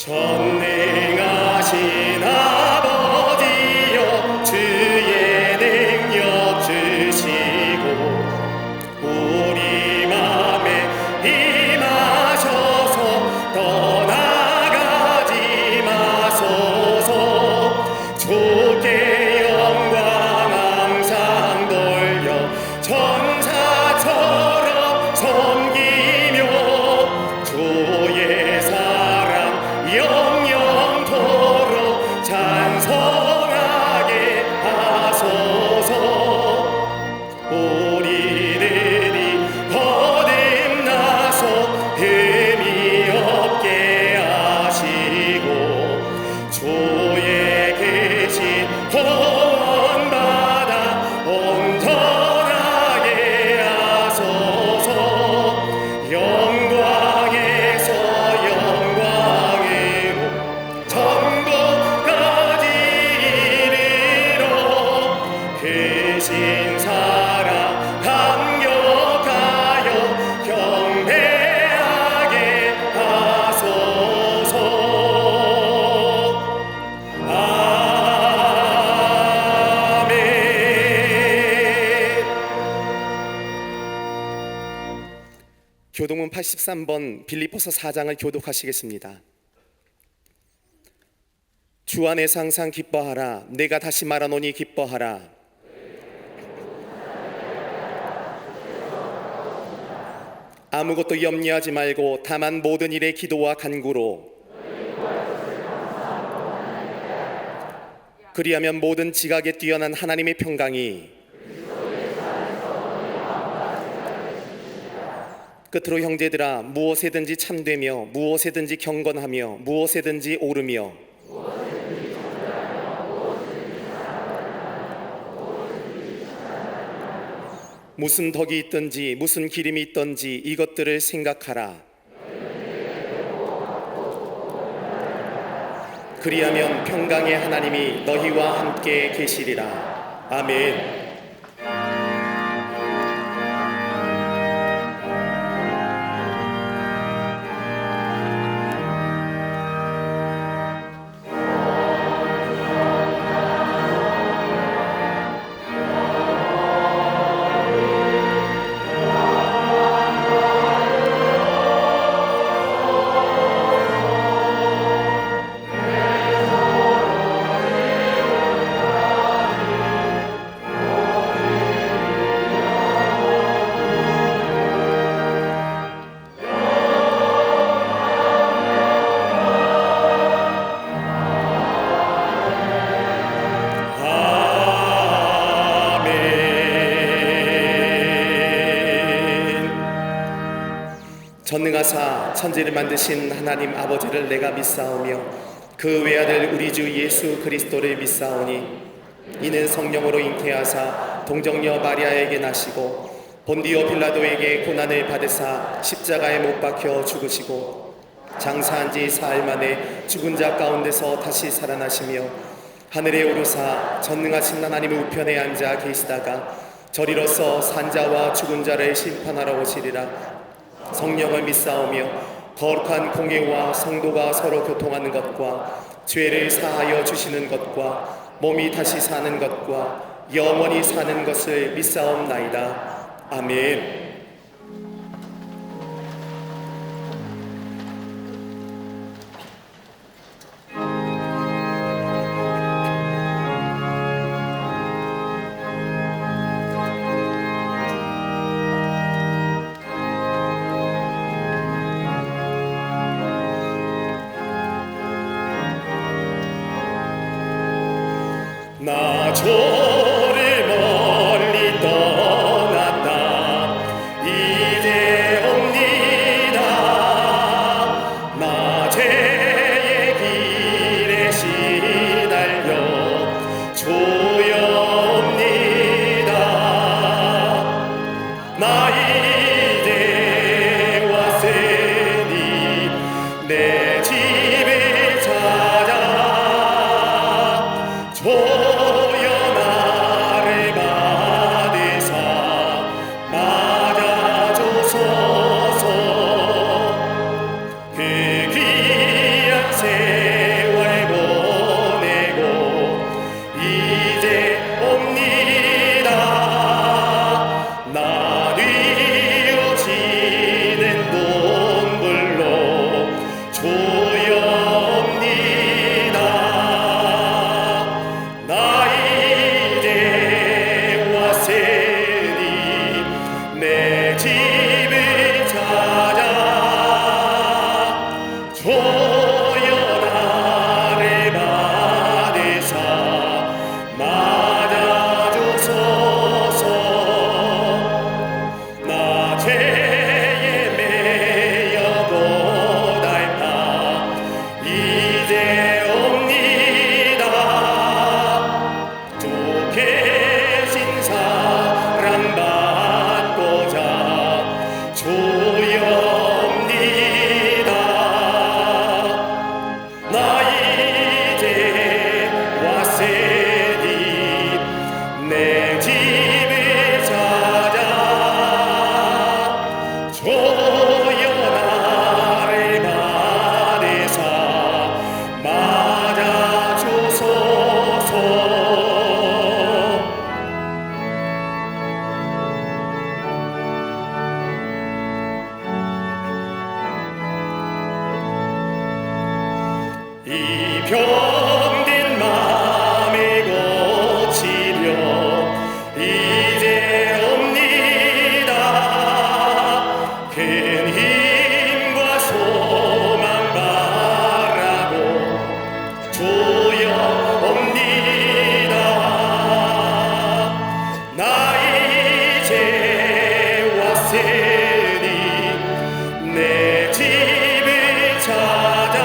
전능하신 아버지여 주의 능력 주시고 우리 맘에 임하셔서 떠나가지 마소서. 주께 영광 항상 돌려 천사처럼 섬기며 주의 사랑 영영토록 찬송하게 하소서. 우리들이 거듭나서 흠이 없게 하시고 주의 계신 구원받아 온전하게 하소서. 영광에서 영광으로 천국까지 이르러 크신 사랑 감격하여 경배하게 하소서. 아멘. 교동문 83번 빌립보서 4장을 교독하시겠습니다. 주 안에서 항상 기뻐하라. 내가 다시 말하노니 기뻐하라. 아무것도 염려하지 말고 다만 모든 일에 기도와 간구로 그리하면 모든 지각에 뛰어난 하나님의 평강이 끝으로 형제들아 무엇에든지 참되며 무엇에든지 경건하며 무엇에든지 오르며 무슨 덕이 있든지 무슨 기림이 있든지 이것들을 생각하라. 그리하면 평강의 하나님이 너희와 함께 계시리라. 아멘. 전능하사 천지를 만드신 하나님 아버지를 내가 믿사오며 그 외아들 우리 주 예수 그리스도를 믿사오니 이는 성령으로 잉태하사 동정녀 마리아에게 나시고 본디오 빌라도에게 고난을 받으사 십자가에 못 박혀 죽으시고 장사한 지 사흘 만에 죽은 자 가운데서 다시 살아나시며 하늘에 오르사 전능하신 하나님 우편에 앉아 계시다가 저리로서 산자와 죽은 자를 심판하러 오시리라. 성령을 믿사오며 거룩한 공예와 성도가 서로 교통하는 것과 죄를 사하여 주시는 것과 몸이 다시 사는 것과 영원히 사는 것을 믿사옵나이다. 아멘. 나 저를 멀리 떠났다 이제 옵니다. 나 죄의 길에 시달려 조여옵니다. 나 이제 왔으니 내 집을 찾아 조여 계신 사랑받고자 조여옵니다. 나 이제 왔으니 내 집을 찾아 조여 나를 받으사 맞아주소서. 이 병든 마음을 고치려 이제 옵니다. 큰 힘과 소망 바라고 조여 옵니다. 나 이제 왔으니 내 집을 찾아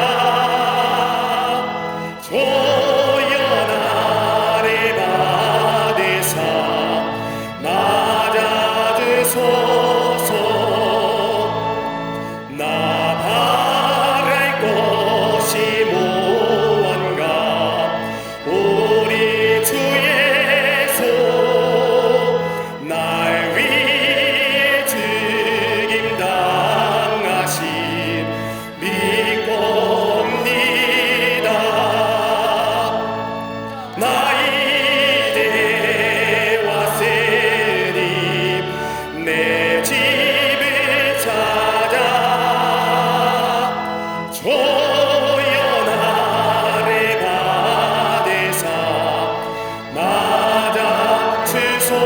조여 나를 받으사 맞아주소서. 나 바랄 것이 무언가 우리 주 예수 날 위해 죽임 당하신 믿고 옵니다. 나 이제 왔으니 내 집을 찾아 조여 나를 받으사 맞아주소서.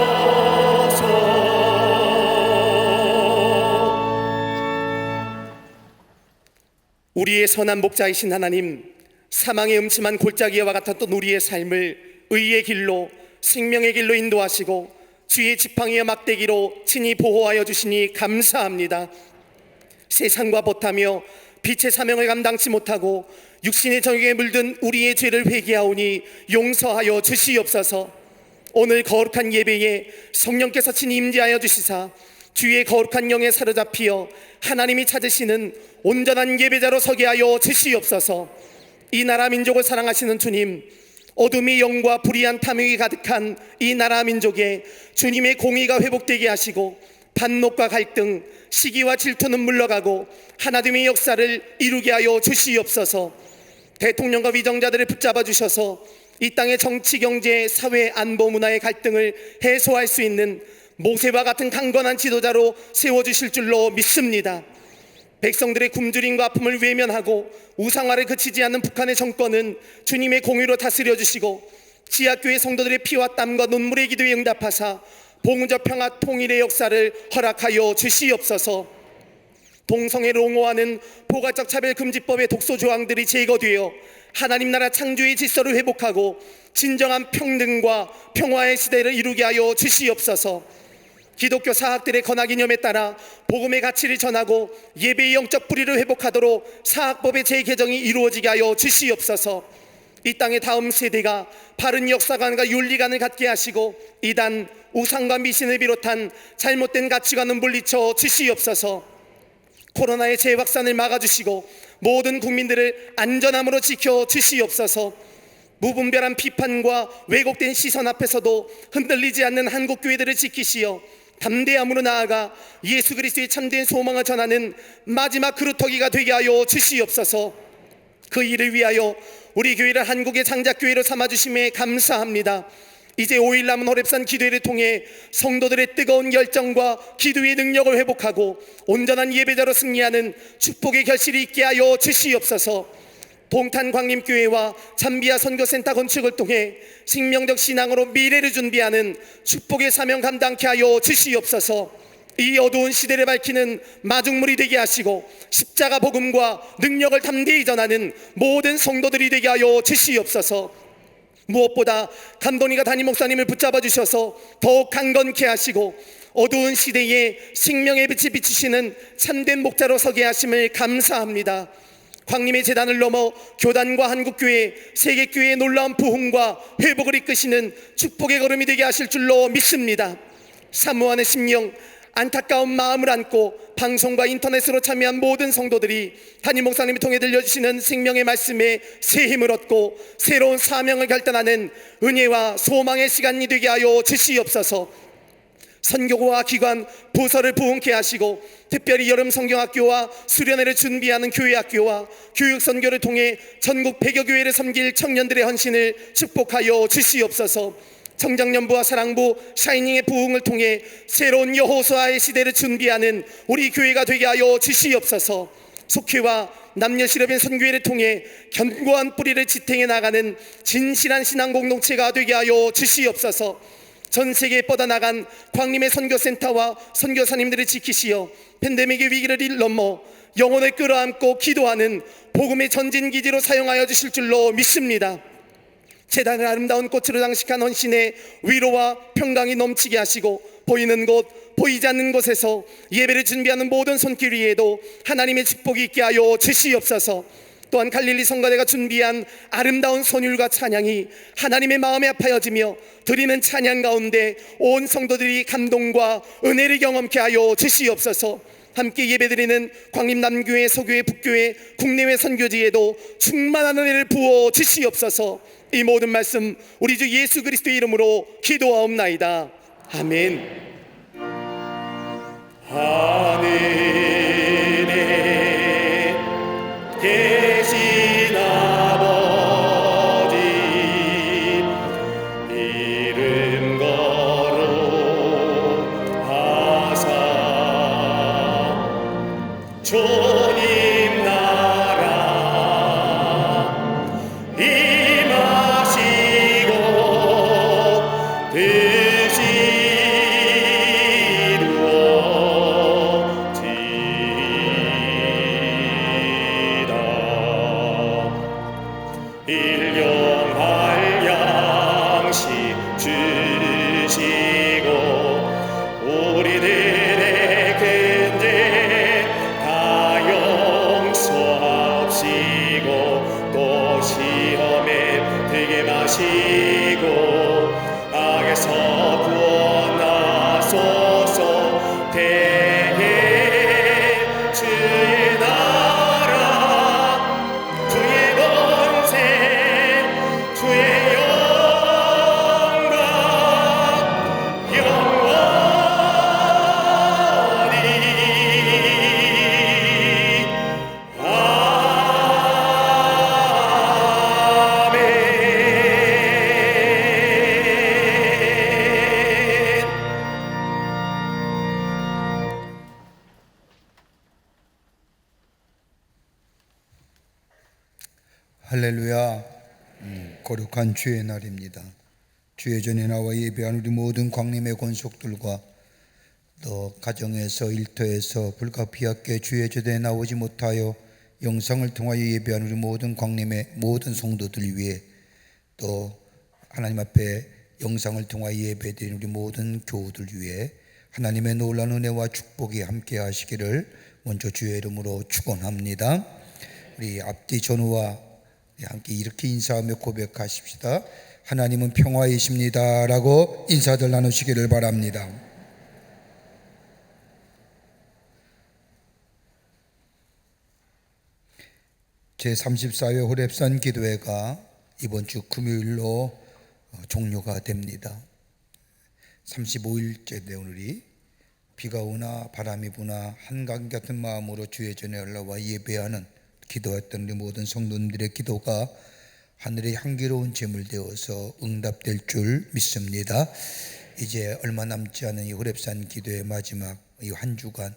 우리의 선한 목자이신 하나님, 사망의 음침한 골짜기와 같았던 우리의 삶을 의의 길로 생명의 길로 인도하시고 주의 지팡이와 막대기로 친히 보호하여 주시니 감사합니다. 세상과 벗하며 빛의 사명을 감당치 못하고 육신의 정욕에 물든 우리의 죄를 회개하오니 용서하여 주시옵소서. 오늘 거룩한 예배에 성령께서 친히 임재하여 주시사 주의 거룩한 영에 사로잡히어 하나님이 찾으시는 온전한 예배자로 서게 하여 주시옵소서. 이 나라 민족을 사랑하시는 주님, 어둠의 영과 불의한 탐욕이 가득한 이 나라 민족에 주님의 공의가 회복되게 하시고 반목과 갈등, 시기와 질투는 물러가고 하나됨의 역사를 이루게 하여 주시옵소서. 대통령과 위정자들을 붙잡아 주셔서 이 땅의 정치, 경제, 사회, 안보, 문화의 갈등을 해소할 수 있는 모세와 같은 강건한 지도자로 세워주실 줄로 믿습니다. 백성들의 굶주림과 아픔을 외면하고 우상화를 그치지 않는 북한의 정권은 주님의 공의로 다스려 주시고 지하교회 성도들의 피와 땀과 눈물의 기도에 응답하사 봉우적 평화 통일의 역사를 허락하여 주시옵소서. 동성애를 옹호하는 포괄적 차별금지법의 독소 조항들이 제거되어 하나님 나라 창조의 질서를 회복하고 진정한 평등과 평화의 시대를 이루게 하여 주시옵소서. 기독교 사학들의 건학이념에 따라 복음의 가치를 전하고 예배의 영적 뿌리를 회복하도록 사학법의 재개정이 이루어지게 하여 주시옵소서. 이 땅의 다음 세대가 바른 역사관과 윤리관을 갖게 하시고 이단, 우상과 미신을 비롯한 잘못된 가치관은 물리쳐 주시옵소서. 코로나의 재확산을 막아주시고 모든 국민들을 안전함으로 지켜 주시옵소서. 무분별한 비판과 왜곡된 시선 앞에서도 흔들리지 않는 한국교회들을 지키시어 담대함으로 나아가 예수 그리스도의 참된 소망을 전하는 마지막 그루터기가 되게 하여 주시옵소서. 그 일을 위하여 우리 교회를 한국의 장작교회로 삼아주심에 감사합니다. 이제 5일 남은 호렙산 기도회를 통해 성도들의 뜨거운 열정과 기도의 능력을 회복하고 온전한 예배자로 승리하는 축복의 결실이 있게 하여 주시옵소서. 동탄광림교회와 잠비아 선교센터 건축을 통해 생명적 신앙으로 미래를 준비하는 축복의 사명 감당케 하여 주시옵소서. 이 어두운 시대를 밝히는 마중물이 되게 하시고 십자가 복음과 능력을 담대히 전하는 모든 성도들이 되게 하여 주시옵소서. 무엇보다 감독님과 담임 목사님을 붙잡아 주셔서 더욱 강건케 하시고 어두운 시대에 생명의 빛이 비추시는 참된 목자로 서게 하심을 감사합니다. 광림의 재단을 넘어 교단과 한국교회, 세계교회의 놀라운 부흥과 회복을 이끄시는 축복의 걸음이 되게 하실 줄로 믿습니다. 사모하는 심령, 안타까운 마음을 안고 방송과 인터넷으로 참여한 모든 성도들이 담임 목사님이 통해 들려주시는 생명의 말씀에 새 힘을 얻고 새로운 사명을 결단하는 은혜와 소망의 시간이 되게 하여 주시옵소서. 선교고와 기관, 부서를 부흥케 하시고 특별히 여름 성경학교와 수련회를 준비하는 교회학교와 교육선교를 통해 전국 100여 교회를 섬길 청년들의 헌신을 축복하여 주시옵소서. 청정년부와 사랑부, 샤이닝의 부흥을 통해 새로운 여호수아의 시대를 준비하는 우리 교회가 되게 하여 주시옵소서. 속회와 남녀실업인 선교회를 통해 견고한 뿌리를 지탱해 나가는 진실한 신앙 공동체가 되게 하여 주시옵소서. 전 세계에 뻗어나간 광림의 선교센터와 선교사님들을 지키시어 팬데믹의 위기를 넘어 영혼을 끌어안고 기도하는 복음의 전진기지로 사용하여 주실 줄로 믿습니다. 재단을 아름다운 꽃으로 장식한 헌신의 위로와 평강이 넘치게 하시고 보이는 곳, 보이지 않는 곳에서 예배를 준비하는 모든 손길 위에도 하나님의 축복이 있게 하여 주시옵소서. 또한 갈릴리 성가대가 준비한 아름다운 선율과 찬양이 하나님의 마음에 아파여지며 드리는 찬양 가운데 온 성도들이 감동과 은혜를 경험케 하여 주시옵소서. 함께 예배드리는 광림 남교회, 서교회, 북교회, 국내외 선교지에도 충만한 은혜를 부어 주시옵소서. 이 모든 말씀 우리 주 예수 그리스도의 이름으로 기도하옵나이다. 아멘. 하늘에 계신 아버지 이름 거룩하사 주님 나라 임하시고 뜻이 이루어지이다. 일용할 양식 주시고 우리들의 근죄 다 용서하시고 또 시험에 들게 마시고 악에서 구원하소서. 대개 주의 나라 주의 권세 주의 영광 영원히 아멘. 할렐루야. 거룩한 주의 날입니다. 주의 전에 나와 예배한 우리 모든 광림의 권속들과 또 가정에서 일터에서 불가피하게 주의 제대에 나오지 못하여 영상을 통하여 예배한 우리 모든 광림의 모든 성도들 위해 또 하나님 앞에 영상을 통하여 예배드린 우리 모든 교우들 위해 하나님의 놀라운 은혜와 축복이 함께 하시기를 먼저 주의 이름으로 축원합니다. 우리 앞뒤 전후와 함께 이렇게 인사하며 고백하십시다. 하나님은 평화이십니다 라고 인사들 나누시기를 바랍니다. 제34회 호렙산 기도회가 이번 주 금요일로 종료가 됩니다. 35일째 된 오늘이 비가 오나 바람이 부나 한강 같은 마음으로 주의 전에 올라와 예배하는 기도했던 우리 모든 성도님들의 기도가 하늘의 향기로운 제물 되어서 응답될 줄 믿습니다. 이제 얼마 남지 않은 이 호렙산 기도의 마지막 이 한 주간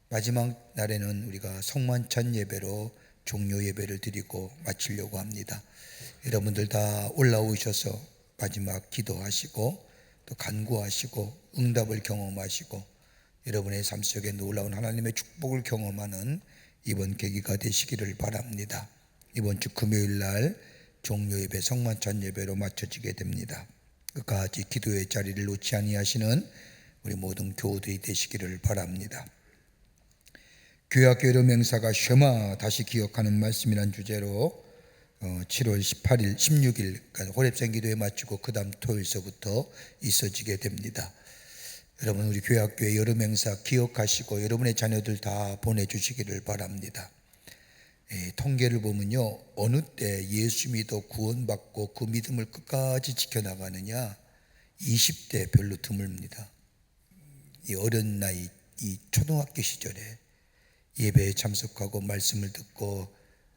마지막 날에는 우리가 성만찬 예배로 종료 예배를 드리고 마치려고 합니다. 여러분들 다 올라오셔서 마지막 기도하시고 또 간구하시고 응답을 경험하시고 여러분의 삶 속에 놀라운 하나님의 축복을 경험하는 이번 계기가 되시기를 바랍니다. 이번 주 금요일 날 종료 예배 성만찬 예배로 마쳐지게 됩니다. 끝까지 기도의 자리를 놓지 아니하시는 우리 모든 교우들이 되시기를 바랍니다. 교회학교 여름 행사가 쉐마 다시 기억하는 말씀이란 주제로 7월 18일, 16일 호렙산 기도회 마치고 그 다음 토요일서부터 있어지게 됩니다. 여러분 우리 교회학교의 여름 행사 기억하시고 여러분의 자녀들 다 보내주시기를 바랍니다. 통계를 보면요, 어느 때 예수 믿어 구원받고 그 믿음을 끝까지 지켜나가느냐, 20대 별로 드뭅니다. 이 어린 나이, 이 초등학교 시절에 예배에 참석하고 말씀을 듣고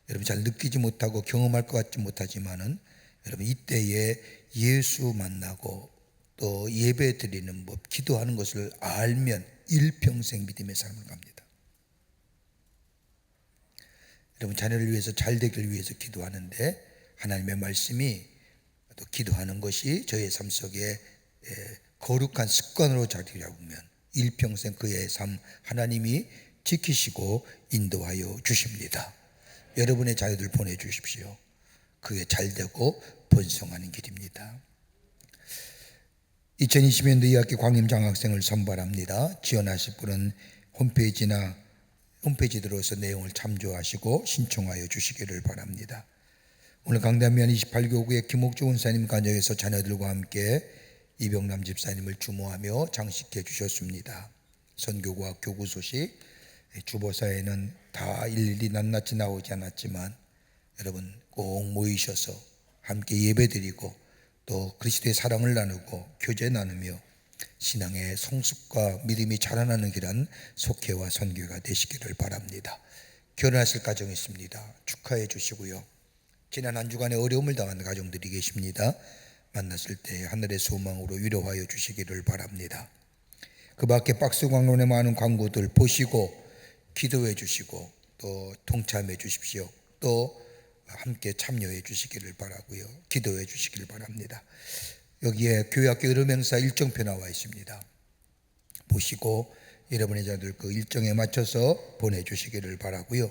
여러분 잘 느끼지 못하고 경험할 것 같지 못하지만은 여러분 이때에 예수 만나고 또 예배 드리는 법, 기도하는 것을 알면 일평생 믿음의 삶을 갑니다. 여러분 자녀를 위해서 잘 되기를 위해서 기도하는데 하나님의 말씀이 또 기도하는 것이 저의 삶 속에 거룩한 습관으로 자리 잡으면 일평생 그의 삶 하나님이 지키시고 인도하여 주십니다. 여러분의 자녀들 보내주십시오. 그게 잘되고 번성하는 길입니다. 2020년도 2학기 광임장학생을 선발합니다. 지원하실 분은 홈페이지 들어서 내용을 참조하시고 신청하여 주시기를 바랍니다. 오늘 강남면 28교구의 김옥주 원사님 가정에서 자녀들과 함께 이병남 집사님을 주모하며 장식해 주셨습니다. 선교과 교구 소식 주보사에는 다 일일이 낱낱이 나오지 않았지만 여러분 꼭 모이셔서 함께 예배드리고 또 그리스도의 사랑을 나누고 교제 나누며 신앙의 성숙과 믿음이 자라나는 길한 속회와 선교가 되시기를 바랍니다. 결혼하실 가정이 있습니다. 축하해 주시고요. 지난 한 주간에 어려움을 당한 가정들이 계십니다. 만났을 때 하늘의 소망으로 위로하여 주시기를 바랍니다. 그 밖에 박스 광론에 많은 광고들 보시고 기도해 주시고 또 동참해 주십시오. 또 함께 참여해 주시기를 바라고요. 기도해 주시기를 바랍니다. 여기에 교회학교 여름 행사 일정표 나와 있습니다. 보시고 여러분의 자들 그 일정에 맞춰서 보내주시기를 바라고요.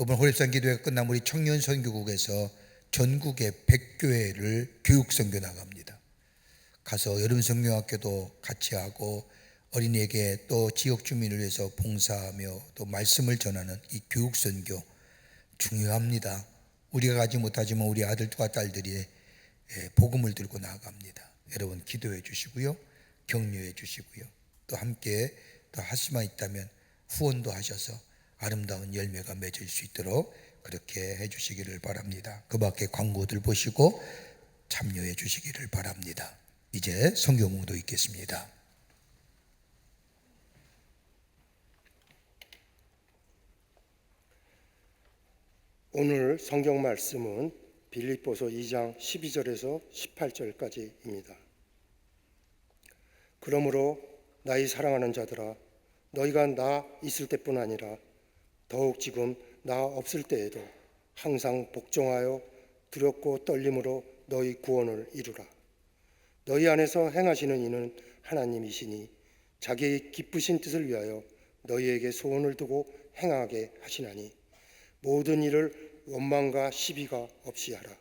이번 호렙산 기도회가 끝나면 우리 청년 선교국에서 전국의 100교회를 교육 선교 나갑니다. 가서 여름 선교학교도 같이 하고 어린이에게 또 지역 주민을 위해서 봉사하며 또 말씀을 전하는 이 교육 선교 중요합니다. 우리가 가지 못하지만 우리 아들과 딸들이 복음을 들고 나아갑니다. 여러분 기도해 주시고요. 격려해 주시고요. 또 함께 또 할 수만 있다면 후원도 하셔서 아름다운 열매가 맺을 수 있도록 그렇게 해 주시기를 바랍니다. 그 밖에 광고들 보시고 참여해 주시기를 바랍니다. 이제 성경공도 있겠습니다. 오늘 성경 말씀은 빌립보서 2장 12절에서 18절까지입니다. 그러므로 나의 사랑하는 자들아, 너희가 나 있을 때뿐 아니라 더욱 지금 나 없을 때에도 항상 복종하여 두렵고 떨림으로 너희 구원을 이루라. 너희 안에서 행하시는 이는 하나님이시니 자기의 기쁘신 뜻을 위하여 너희에게 소원을 두고 행하게 하시나니 모든 일을 원망과 시비가 없이 하라.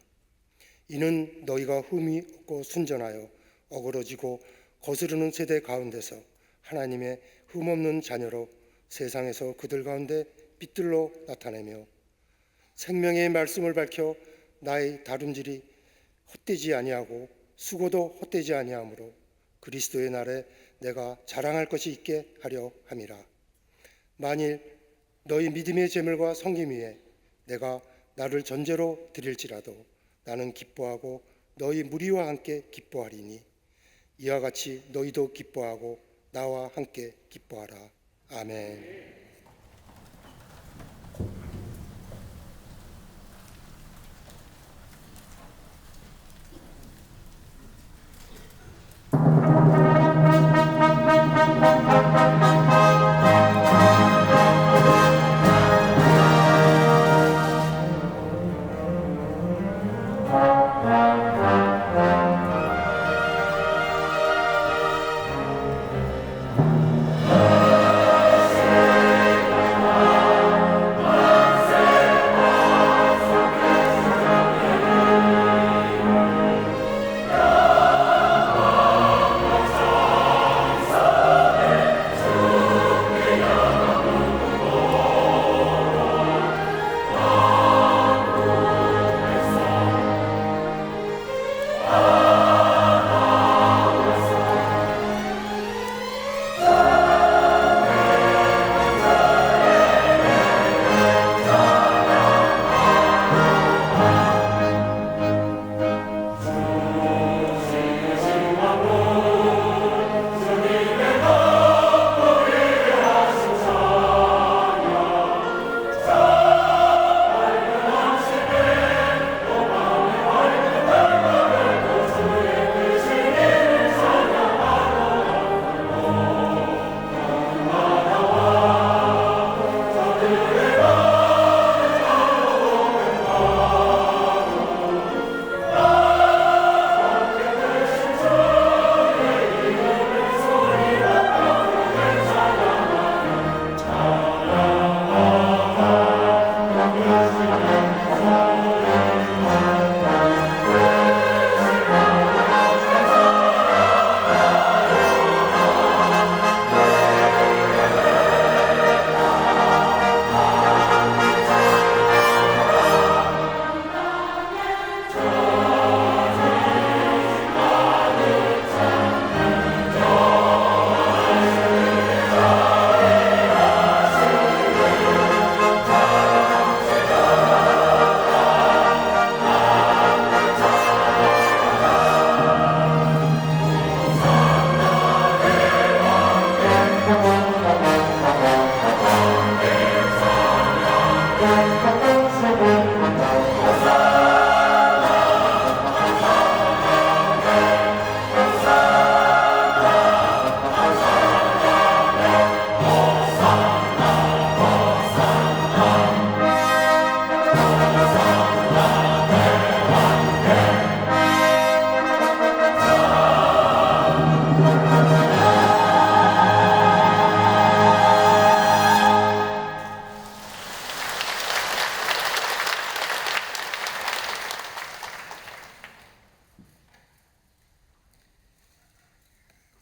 이는 너희가 흠이 없고 순전하여 어그러지고 거스르는 세대 가운데서 하나님의 흠없는 자녀로 세상에서 그들 가운데 빛들로 나타내며 생명의 말씀을 밝혀 나의 다름질이 헛되지 아니하고 수고도 헛되지 아니하므로 그리스도의 날에 내가 자랑할 것이 있게 하려 함이라. 만일 너희 믿음의 제물과 섬김 위에 내가 나를 전제로 드릴지라도 나는 기뻐하고 너희 무리와 함께 기뻐하리니 이와 같이 너희도 기뻐하고 나와 함께 기뻐하라. 아멘.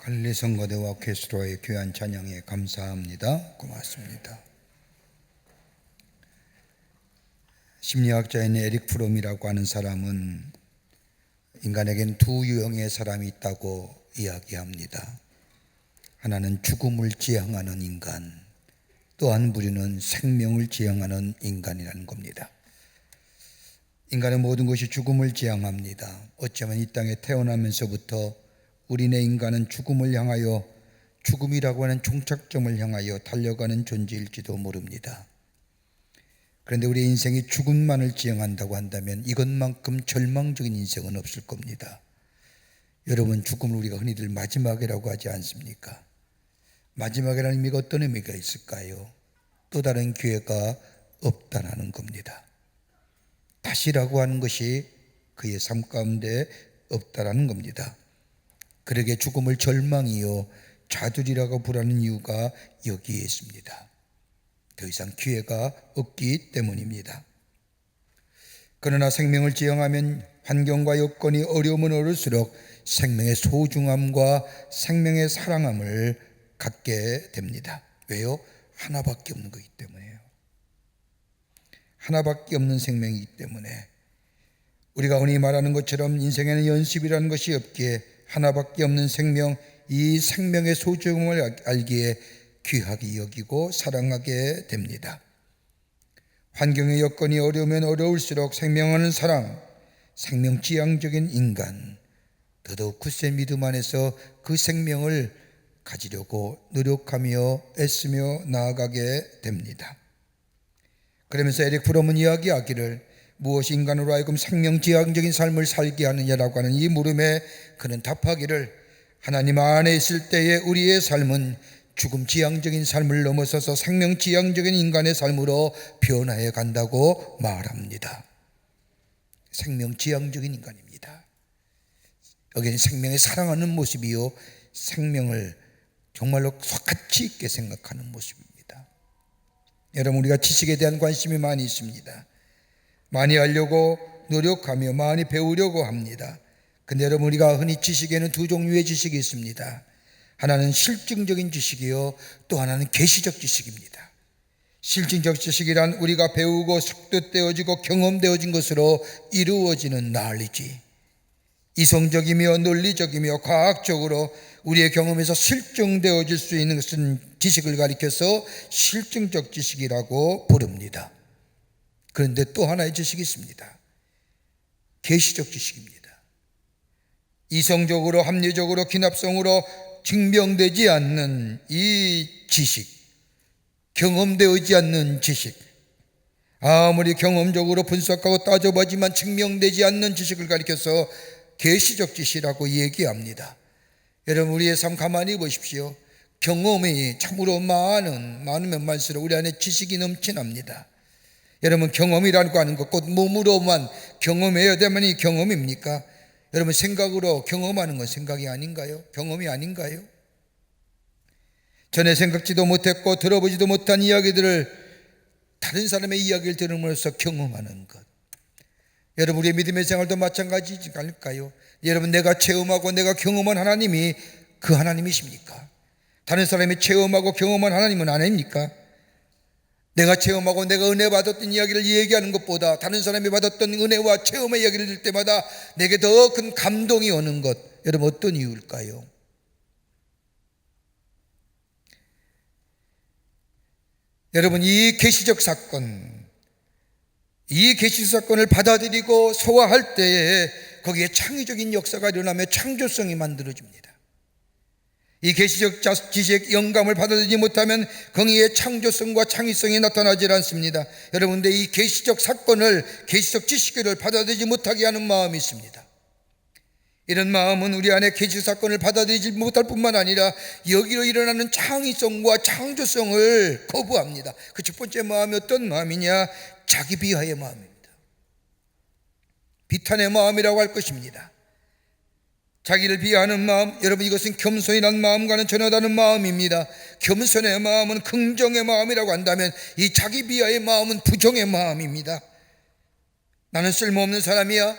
갈릴리 성가대와 퀘스로의 귀한 찬양에 감사합니다. 고맙습니다. 심리학자인 에릭 프롬이라고 하는 사람은 인간에겐 두 유형의 사람이 있다고 이야기합니다. 하나는 죽음을 지향하는 인간, 또 한 부류는 생명을 지향하는 인간이라는 겁니다. 인간의 모든 것이 죽음을 지향합니다. 어쩌면 이 땅에 태어나면서부터 우리네 인간은 죽음을 향하여, 죽음이라고 하는 종착점을 향하여 달려가는 존재일지도 모릅니다. 그런데 우리의 인생이 죽음만을 지향한다고 한다면 이것만큼 절망적인 인생은 없을 겁니다. 여러분, 죽음을 우리가 흔히들 마지막이라고 하지 않습니까? 마지막이라는 의미가 어떤 의미가 있을까요? 또 다른 기회가 없다라는 겁니다. 다시라고 하는 것이 그의 삶 가운데 없다라는 겁니다. 그러게 죽음을 절망이요 좌절이라고 부르는 이유가 여기에 있습니다. 더 이상 기회가 없기 때문입니다. 그러나 생명을 지향하면 환경과 여건이 어려우면 어려울수록 생명의 소중함과 생명의 사랑함을 갖게 됩니다. 왜요? 하나밖에 없는 거기 때문에요. 하나밖에 없는 생명이기 때문에 우리가 흔히 말하는 것처럼 인생에는 연습이라는 것이 없기에 하나밖에 없는 생명, 이 생명의 소중함을 알기에 귀하게 여기고 사랑하게 됩니다. 환경의 여건이 어려우면 어려울수록 생명하는 사람, 생명지향적인 인간, 더더욱 굳센 믿음 안에서 그 생명을 가지려고 노력하며 애쓰며 나아가게 됩니다. 그러면서 에릭 프롬은 이야기하기를 무엇이 인간으로 하여금 생명지향적인 삶을 살게 하느냐라고 하는 이 물음에 그는 답하기를 하나님 안에 있을 때의 우리의 삶은 죽음지향적인 삶을 넘어서서 생명지향적인 인간의 삶으로 변화해 간다고 말합니다. 생명지향적인 인간입니다. 여기는 생명을 사랑하는 모습이요, 생명을 정말로 가치 있게 생각하는 모습입니다. 여러분, 우리가 지식에 대한 관심이 많이 있습니다. 많이 알려고 노력하며 많이 배우려고 합니다. 근데 여러분, 우리가 흔히 지식에는 두 종류의 지식이 있습니다. 하나는 실증적인 지식이요, 또 하나는 계시적 지식입니다. 실증적 지식이란 우리가 배우고 숙도되어지고 경험되어진 것으로 이루어지는 난리지, 이성적이며 논리적이며 과학적으로 우리의 경험에서 실증되어질 수 있는 것은 지식을 가리켜서 실증적 지식이라고 부릅니다. 그런데 또 하나의 지식이 있습니다. 계시적 지식입니다. 이성적으로 합리적으로 기납성으로 증명되지 않는 이 지식, 경험되지 않는 지식, 아무리 경험적으로 분석하고 따져보지만 증명되지 않는 지식을 가리켜서 계시적 지식이라고 얘기합니다. 여러분, 우리의 삶 가만히 보십시오. 경험이 참으로 많으면 많을수록 우리 안에 지식이 넘쳐납니다. 여러분, 경험이라고 하는 것, 곧 몸으로만 경험해야 되면 경험입니까? 여러분, 생각으로 경험하는 건 생각이 아닌가요? 경험이 아닌가요? 전에 생각지도 못했고 들어보지도 못한 이야기들을 다른 사람의 이야기를 들음으로써 경험하는 것. 여러분, 우리의 믿음의 생활도 마찬가지지 않을까요? 여러분, 내가 체험하고 내가 경험한 하나님이 그 하나님이십니까? 다른 사람이 체험하고 경험한 하나님은 아닙니까? 내가 체험하고 내가 은혜 받았던 이야기를 얘기하는 것보다 다른 사람이 받았던 은혜와 체험의 이야기를 들을 때마다 내게 더 큰 감동이 오는 것, 여러분, 어떤 이유일까요? 여러분, 이 계시적 사건을 받아들이고 소화할 때에 거기에 창의적인 역사가 일어나며 창조성이 만들어집니다. 이 계시적 지식, 영감을 받아들이지 못하면 거기에 창조성과 창의성이 나타나지 않습니다. 여러분, 근데 이 계시적 사건을, 계시적 지식을 받아들이지 못하게 하는 마음이 있습니다. 이런 마음은 우리 안에 계시적 사건을 받아들이지 못할 뿐만 아니라 여기로 일어나는 창의성과 창조성을 거부합니다. 그 첫 번째 마음이 어떤 마음이냐? 자기 비하의 마음입니다. 비탄의 마음이라고 할 것입니다. 자기를 비하하는 마음, 여러분, 이것은 겸손이라는 마음과는 전혀 다른 마음입니다. 겸손의 마음은 긍정의 마음이라고 한다면 이 자기 비하의 마음은 부정의 마음입니다. 나는 쓸모없는 사람이야,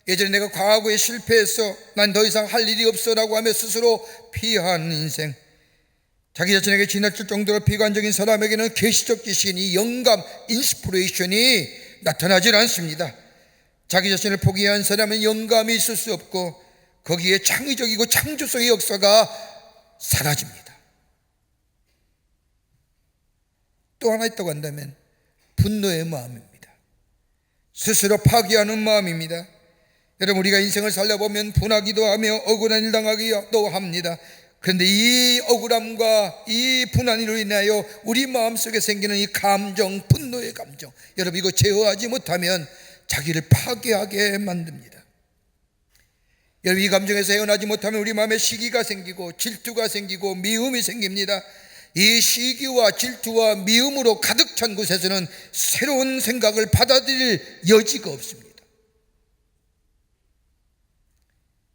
예전에 내가 과거에 실패했어, 난 더 이상 할 일이 없어라고 하며 스스로 피하는 인생, 자기 자신에게 지나칠 정도로 비관적인 사람에게는 계시적 지식인 이 영감, 인스피레이션이 나타나질 않습니다. 자기 자신을 포기한 사람은 영감이 있을 수 없고 거기에 창의적이고 창조성의 역사가 사라집니다. 또 하나 있다고 한다면 분노의 마음입니다. 스스로 파괴하는 마음입니다. 여러분, 우리가 인생을 살려보면 분하기도 하며 억울한 일 당하기도 합니다. 그런데 이 억울함과 이 분한으로 인하여 우리 마음속에 생기는 이 감정, 분노의 감정, 여러분 이거 제어하지 못하면 자기를 파괴하게 만듭니다. 여러분, 이 감정에서 헤어나지 못하면 우리 마음에 시기가 생기고 질투가 생기고 미움이 생깁니다. 이 시기와 질투와 미움으로 가득 찬 곳에서는 새로운 생각을 받아들일 여지가 없습니다.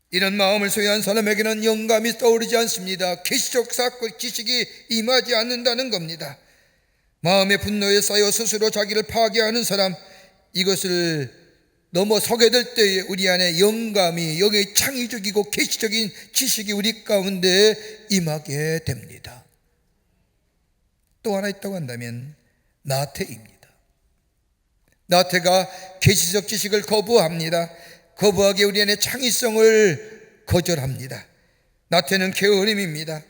이런 마음을 소유한 사람에게는 영감이 떠오르지 않습니다. 계시적 사건 지식이 임하지 않는다는 겁니다. 마음의 분노에 쌓여 스스로 자기를 파괴하는 사람, 이것을 넘어서게 될 때에 우리 안에 영감이, 여기에 창의적이고 계시적인 지식이 우리 가운데 임하게 됩니다. 또 하나 있다고 한다면 나태입니다. 나태가 계시적 지식을 거부합니다. 거부하기에 우리 안에 창의성을 거절합니다. 나태는 게으름입니다.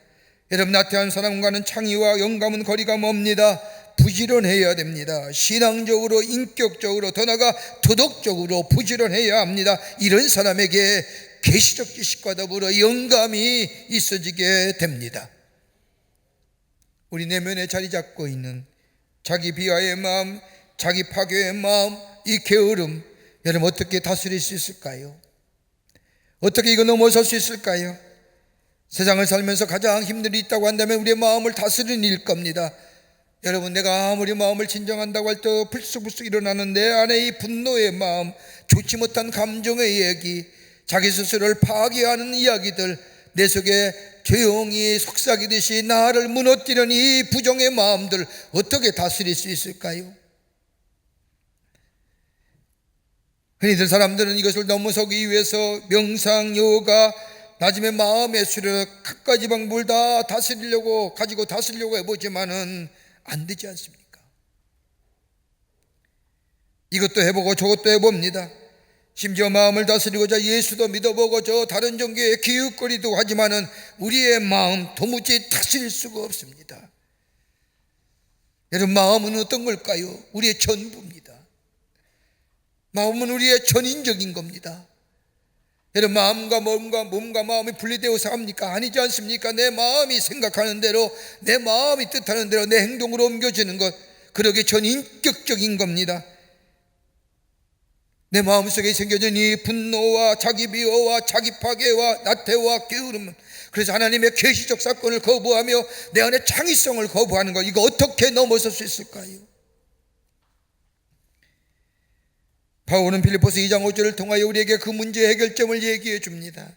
여러분, 나태한 사람과는 창의와 영감은 거리가 멉니다. 부지런해야 됩니다. 신앙적으로, 인격적으로, 더 나아가 도덕적으로 부지런해야 합니다. 이런 사람에게 계시적 지식과 더불어 영감이 있어지게 됩니다. 우리 내면에 자리 잡고 있는 자기 비하의 마음, 자기 파괴의 마음, 이 게으름, 여러분 어떻게 다스릴 수 있을까요? 어떻게 이거 넘어설 수 있을까요? 세상을 살면서 가장 힘든 일이 있다고 한다면 우리의 마음을 다스리는 일일 겁니다. 여러분, 내가 아무리 마음을 진정한다고 할 때 불쑥불쑥 일어나는 내 안에 이 분노의 마음, 좋지 못한 감정의 얘기, 자기 스스로를 파괴하는 이야기들, 내 속에 조용히 속삭이듯이 나를 무너뜨리는 이 부정의 마음들 어떻게 다스릴 수 있을까요? 흔히들 사람들은 이것을 넘어서기 위해서 명상, 요가, 나중에 마음의 수련, 갖가지 방법을 다 다스리려고 가지고 다스리려고 해보지만은 안 되지 않습니까? 이것도 해보고 저것도 해봅니다. 심지어 마음을 다스리고자 예수도 믿어보고 저 다른 종교에 기웃거리도 하지만은 우리의 마음 도무지 다스릴 수가 없습니다. 여러분, 마음은 어떤 걸까요? 우리의 전부입니다. 마음은 우리의 전인적인 겁니다. 여러분, 마음과 몸과 마음이 분리되어서 합니까? 아니지 않습니까? 내 마음이 생각하는 대로, 내 마음이 뜻하는 대로 내 행동으로 옮겨지는 것, 그러게 전인격적인 겁니다. 내 마음속에 생겨진 이 분노와 자기 비호와 자기 파괴와 나태와 게으름은, 그래서 하나님의 계시적 사건을 거부하며 내 안에 창의성을 거부하는 것, 이거 어떻게 넘어설 수 있을까요? 바울은 빌립보서 2장 5절을 통하여 우리에게 그 문제의 해결점을 얘기해 줍니다.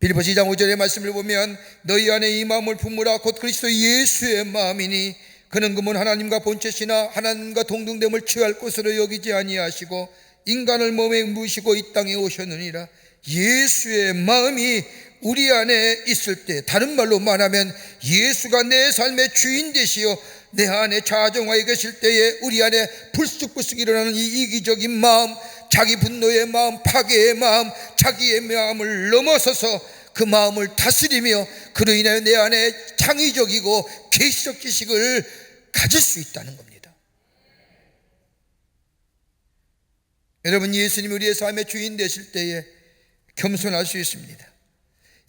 빌립보서 2장 5절의 말씀을 보면 너희 안에 이 마음을 품으라 곧 그리스도 예수의 마음이니 그는 그분 하나님과 본체시나 하나님과 동등됨을 취할 것으로 여기지 아니하시고 인간을 몸에 무시고 이 땅에 오셨느니라. 예수의 마음이 우리 안에 있을 때, 다른 말로 말하면 예수가 내 삶의 주인 되시어 내 안에 좌정하여 계실 때에 우리 안에 불쑥불쑥 일어나는 이 이기적인 마음, 자기 분노의 마음, 파괴의 마음, 자기의 마음을 넘어서서 그 마음을 다스리며 그로 인하여 내 안에 창의적이고 계시적 지식을 가질 수 있다는 겁니다. 여러분, 예수님이 우리의 삶의 주인 되실 때에 겸손할 수 있습니다.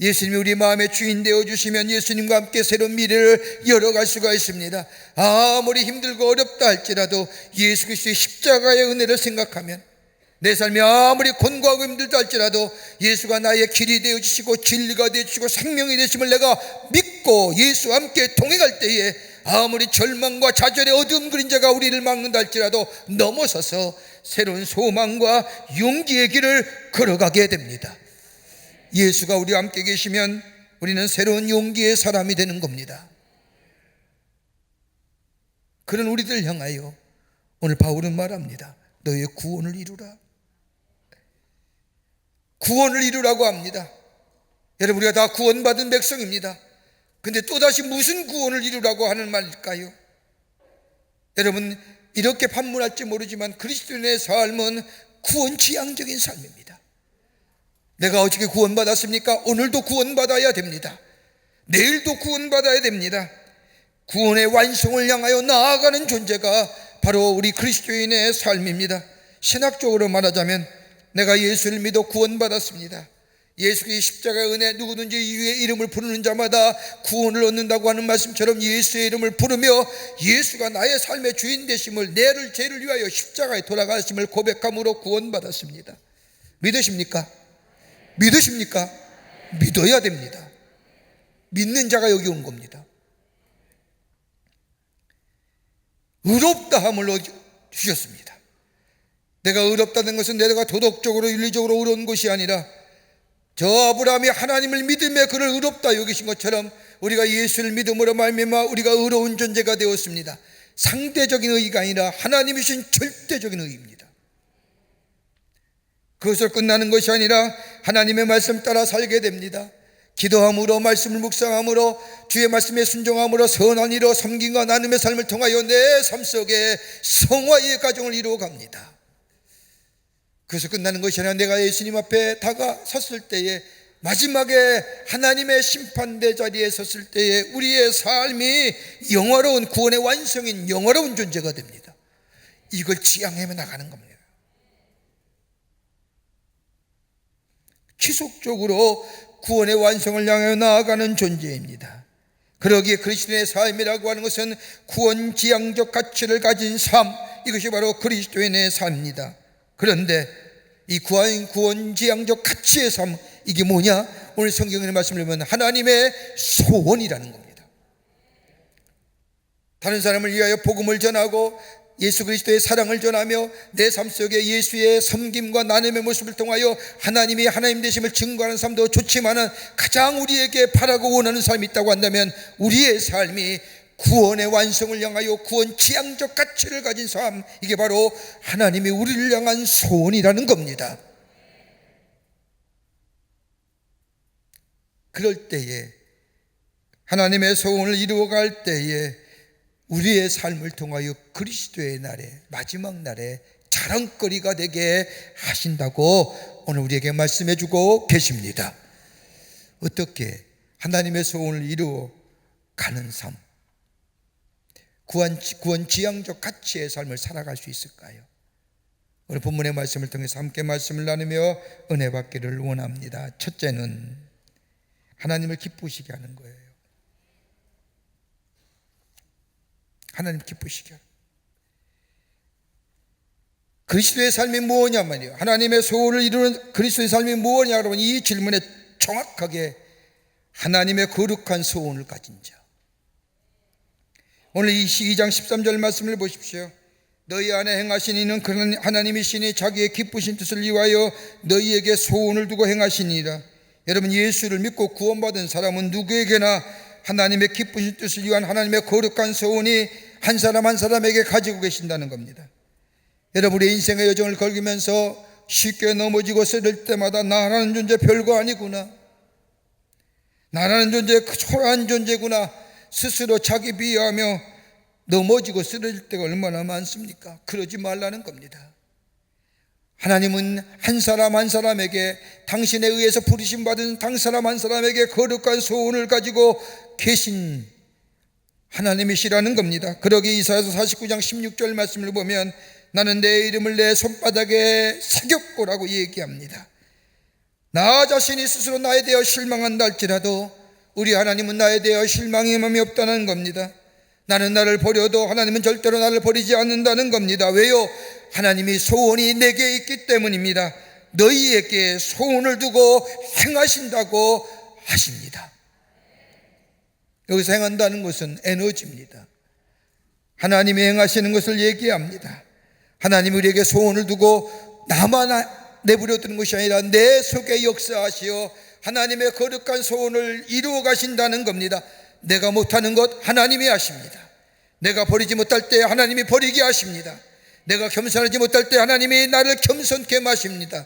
예수님이 우리 마음의 주인 되어주시면 예수님과 함께 새로운 미래를 열어갈 수가 있습니다. 아무리 힘들고 어렵다 할지라도 예수 그리스도의 십자가의 은혜를 생각하면, 내 삶이 아무리 곤고하고 힘들다 할지라도 예수가 나의 길이 되어주시고 진리가 되어주시고 생명이 되심을 내가 믿고 예수와 함께 동행할 때에 아무리 절망과 좌절의 어두운 그림자가 우리를 막는다 할지라도 넘어서서 새로운 소망과 용기의 길을 걸어가게 됩니다. 예수가 우리와 함께 계시면 우리는 새로운 용기의 사람이 되는 겁니다. 그런 우리들 향하여 오늘 바울은 말합니다. 너의 구원을 이루라. 구원을 이루라고 합니다. 여러분, 우리가 다 구원받은 백성입니다. 근데 또다시 무슨 구원을 이루라고 하는 말일까요? 여러분, 이렇게 판문할지 모르지만 그리스도인의 삶은 구원지향적인 삶입니다. 내가 어떻게 구원받았습니까? 오늘도 구원받아야 됩니다. 내일도 구원받아야 됩니다. 구원의 완성을 향하여 나아가는 존재가 바로 우리 그리스도인의 삶입니다. 신학적으로 말하자면 내가 예수를 믿어 구원받았습니다. 예수의 십자가의 은혜, 누구든지 이의 이름을 부르는 자마다 구원을 얻는다고 하는 말씀처럼 예수의 이름을 부르며 예수가 나의 삶의 주인 되심을, 내를 죄를 위하여 십자가에 돌아가심을 고백함으로 구원받았습니다. 믿으십니까? 믿으십니까? 믿어야 됩니다. 믿는 자가 여기 온 겁니다. 의롭다함을 주셨습니다. 내가 의롭다는 것은 내가 도덕적으로 윤리적으로 의로운 것이 아니라 저 아브라함이 하나님을 믿음에 그를 의롭다 여기신 것처럼 우리가 예수를 믿음으로 말미암아 우리가 의로운 존재가 되었습니다. 상대적인 의의가 아니라 하나님이 주신 절대적인 의의입니다. 그것을 끝나는 것이 아니라 하나님의 말씀 따라 살게 됩니다. 기도함으로, 말씀을 묵상함으로, 주의 말씀에 순종함으로 선한 일로 섬김과 나눔의 삶을 통하여 내 삶 속에 성화의 가정을 이루어 갑니다. 그래서 끝나는 것이 아니라 내가 예수님 앞에 다가섰을 때에, 마지막에 하나님의 심판대 자리에 섰을 때에 우리의 삶이 영화로운, 구원의 완성인 영화로운 존재가 됩니다. 이걸 지향해 나가는 겁니다. 지속적으로 구원의 완성을 향해 나아가는 존재입니다. 그러기에 그리스도의 삶이라고 하는 것은 구원지향적 가치를 가진 삶, 이것이 바로 그리스도인의 삶입니다. 그런데 이 구원지향적 가치의 삶, 이게 뭐냐? 오늘 성경의 말씀을 보면 하나님의 소원이라는 겁니다. 다른 사람을 위하여 복음을 전하고 예수 그리스도의 사랑을 전하며 내 삶 속에 예수의 섬김과 나눔의 모습을 통하여 하나님이 하나님 되심을 증거하는 삶도 좋지만 가장 우리에게 바라고 원하는 삶이 있다고 한다면 우리의 삶이 구원의 완성을 향하여 구원 지향적 가치를 가진 삶, 이게 바로 하나님이 우리를 향한 소원이라는 겁니다. 그럴 때에, 하나님의 소원을 이루어갈 때에 우리의 삶을 통하여 그리스도의 날에, 마지막 날에 자랑거리가 되게 하신다고 오늘 우리에게 말씀해 주고 계십니다. 어떻게 하나님의 소원을 이루어 가는 삶, 구원 지향적 가치의 삶을 살아갈 수 있을까요? 오늘 본문의 말씀을 통해서 함께 말씀을 나누며 은혜 받기를 원합니다. 첫째는 하나님을 기쁘시게 하는 거예요. 하나님 기쁘시게 하는. 그리스도의 삶이 무엇이냐 말이에요. 하나님의 소원을 이루는 그리스도의 삶이 무엇이냐, 여러분, 이 질문에 정확하게 하나님의 거룩한 소원을 가진 자. 오늘 22장 13절 말씀을 보십시오. 너희 안에 행하신 이는 하나님이시니 자기의 기쁘신 뜻을 위하여 너희에게 소원을 두고 행하시니라. 여러분, 예수를 믿고 구원받은 사람은 누구에게나 하나님의 기쁘신 뜻을 위한 하나님의 거룩한 소원이 한 사람 한 사람에게 가지고 계신다는 겁니다. 여러분의 인생의 여정을 걸으면서 쉽게 넘어지고 쓰러질 때마다 나라는 존재 별거 아니구나, 나라는 존재 초라한 존재구나, 스스로 자기 비하하며 넘어지고 쓰러질 때가 얼마나 많습니까? 그러지 말라는 겁니다. 하나님은 한 사람 한 사람에게, 당신에 의해서 부르심 받은 당 사람 한 사람에게 거룩한 소원을 가지고 계신 하나님이시라는 겁니다. 그러기에 이사야서 49장 16절 말씀을 보면 나는 내 이름을 내 손바닥에 새겼고라고 얘기합니다. 나 자신이 스스로 나에 대하여 실망한다 할지라도 우리 하나님은 나에 대하여 실망함이 없다는 겁니다. 나는 나를 버려도 하나님은 절대로 나를 버리지 않는다는 겁니다. 왜요? 하나님이 소원이 내게 있기 때문입니다. 너희에게 소원을 두고 행하신다고 하십니다. 여기서 행한다는 것은 에너지입니다. 하나님이 행하시는 것을 얘기합니다. 하나님이 우리에게 소원을 두고 나만 내버려두는 것이 아니라 내 속에 역사하시어 하나님의 거룩한 소원을 이루어 가신다는 겁니다. 내가 못하는 것 하나님이 하십니다. 내가 버리지 못할 때 하나님이 버리게 하십니다. 내가 겸손하지 못할 때 하나님이 나를 겸손케 하십니다.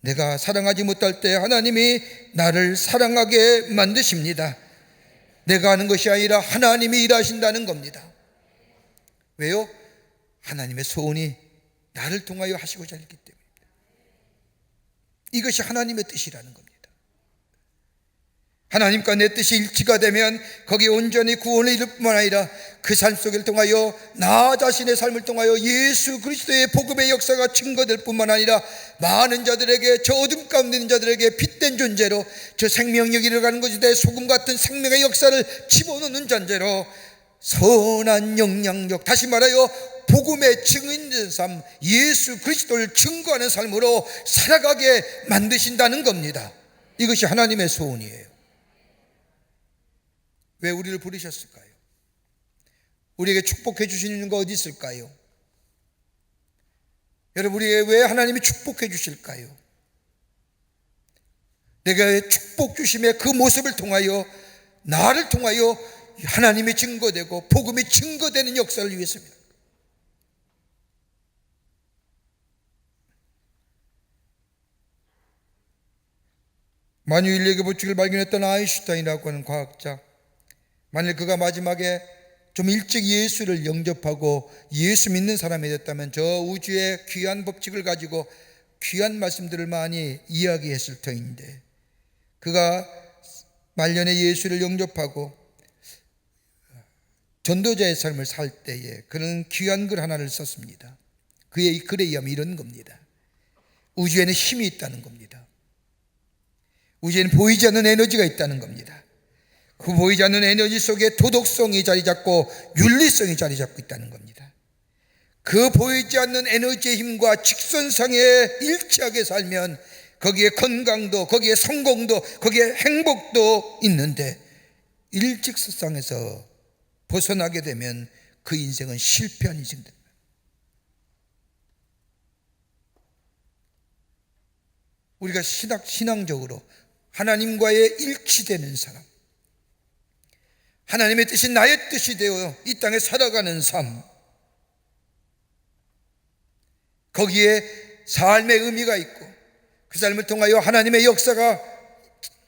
내가 사랑하지 못할 때 하나님이 나를 사랑하게 만드십니다. 내가 하는 것이 아니라 하나님이 일하신다는 겁니다. 왜요? 하나님의 소원이 나를 통하여 하시고자 했기 때문입니다. 이것이 하나님의 뜻이라는 겁니다. 하나님과 내 뜻이 일치가 되면 거기에 온전히 구원을 이룰 뿐만 아니라 그 삶 속을 통하여 나 자신의 삶을 통하여 예수 그리스도의 복음의 역사가 증거될 뿐만 아니라 많은 자들에게, 저 어둠 가운데 있는 자들에게 빛된 존재로, 저 생명력이 일어가는 곳에 소금 같은 생명의 역사를 집어넣는 존재로 선한 영향력, 다시 말하여 복음의 증인된 삶, 예수 그리스도를 증거하는 삶으로 살아가게 만드신다는 겁니다. 이것이 하나님의 소원이에요. 왜 우리를 부르셨을까요? 우리에게 축복해 주시는 거 어디 있을까요? 여러분, 우리에게 왜 하나님이 축복해 주실까요? 내가 축복 주심의 그 모습을 통하여, 나를 통하여 하나님이 증거되고 복음이 증거되는 역사를 위해서입니다. 만유인력의 법칙을 발견했던 아인슈타인이라고 하는 과학자, 만일 그가 마지막에 좀 일찍 예수를 영접하고 예수 믿는 사람이 됐다면 저 우주의 귀한 법칙을 가지고 귀한 말씀들을 많이 이야기했을 터인데, 그가 말년에 예수를 영접하고 전도자의 삶을 살 때에 그는 귀한 글 하나를 썼습니다. 그의 글에 의하면 이런 겁니다. 우주에는 힘이 있다는 겁니다. 우주에는 보이지 않는 에너지가 있다는 겁니다. 그 보이지 않는 에너지 속에 도덕성이 자리 잡고 윤리성이 자리 잡고 있다는 겁니다. 그 보이지 않는 에너지의 힘과 직선상에 일치하게 살면 거기에 건강도, 거기에 성공도, 거기에 행복도 있는데, 일직선상에서 벗어나게 되면 그 인생은 실패한 인생이 됩니다. 우리가 신앙적으로 하나님과의 일치되는 사람, 하나님의 뜻이 나의 뜻이 되어 이 땅에 살아가는 삶, 거기에 삶의 의미가 있고 그 삶을 통하여 하나님의 역사가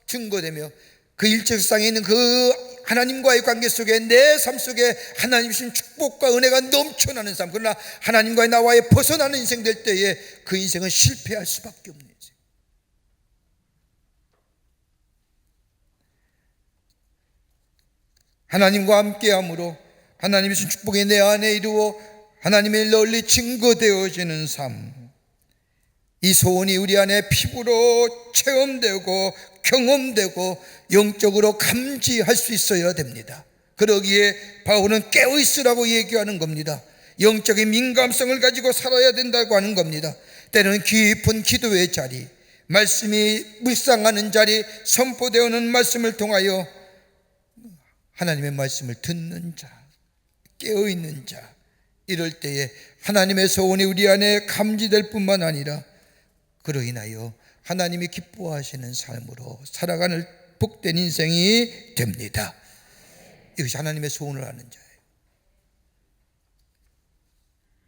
증거되며 그 일직선상에 있는 그 하나님과의 관계 속에 내 삶 속에 하나님 주신 축복과 은혜가 넘쳐나는 삶, 그러나 하나님과의 나와의 벗어나는 인생 될 때에 그 인생은 실패할 수밖에 없는 인생. 하나님과 함께함으로 하나님이 주신 축복이 내 안에 이루어 하나님의 널리 증거되어지는 삶, 이 소원이 우리 안에 피부로 체험되고 경험되고 영적으로 감지할 수 있어야 됩니다. 그러기에 바울은 깨어있으라고 얘기하는 겁니다. 영적인 민감성을 가지고 살아야 된다고 하는 겁니다. 때로는 깊은 기도의 자리, 말씀이 묵상하는 자리, 선포되어오는 말씀을 통하여 하나님의 말씀을 듣는 자, 깨어있는 자, 이럴 때에 하나님의 소원이 우리 안에 감지될 뿐만 아니라 그로 인하여 하나님이 기뻐하시는 삶으로 살아가는 복된 인생이 됩니다. 이것이 하나님의 소원을 아는 자예요.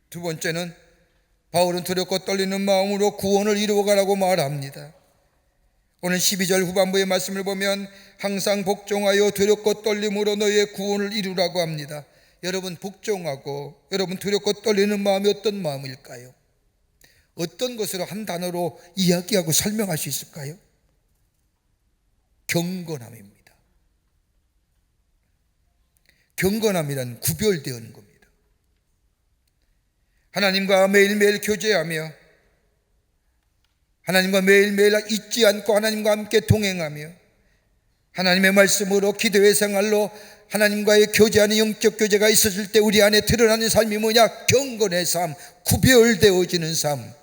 두 번째는 바울은 두렵고 떨리는 마음으로 구원을 이루어가라고 말합니다. 오늘 12절 후반부의 말씀을 보면 항상 복종하여 두렵고 떨림으로 너희의 구원을 이루라고 합니다. 여러분, 복종하고 여러분 두렵고 떨리는 마음이 어떤 마음일까요? 어떤 것으로 한 단어로 이야기하고 설명할 수 있을까요? 경건함입니다. 경건함이란 구별되는 겁니다. 하나님과 매일매일 교제하며 하나님과 매일매일 잊지 않고 하나님과 함께 동행하며 하나님의 말씀으로 기도의 생활로 하나님과의 교제하는 영적 교제가 있었을 때 우리 안에 드러나는 삶이 뭐냐? 경건의 삶, 구별되어지는 삶.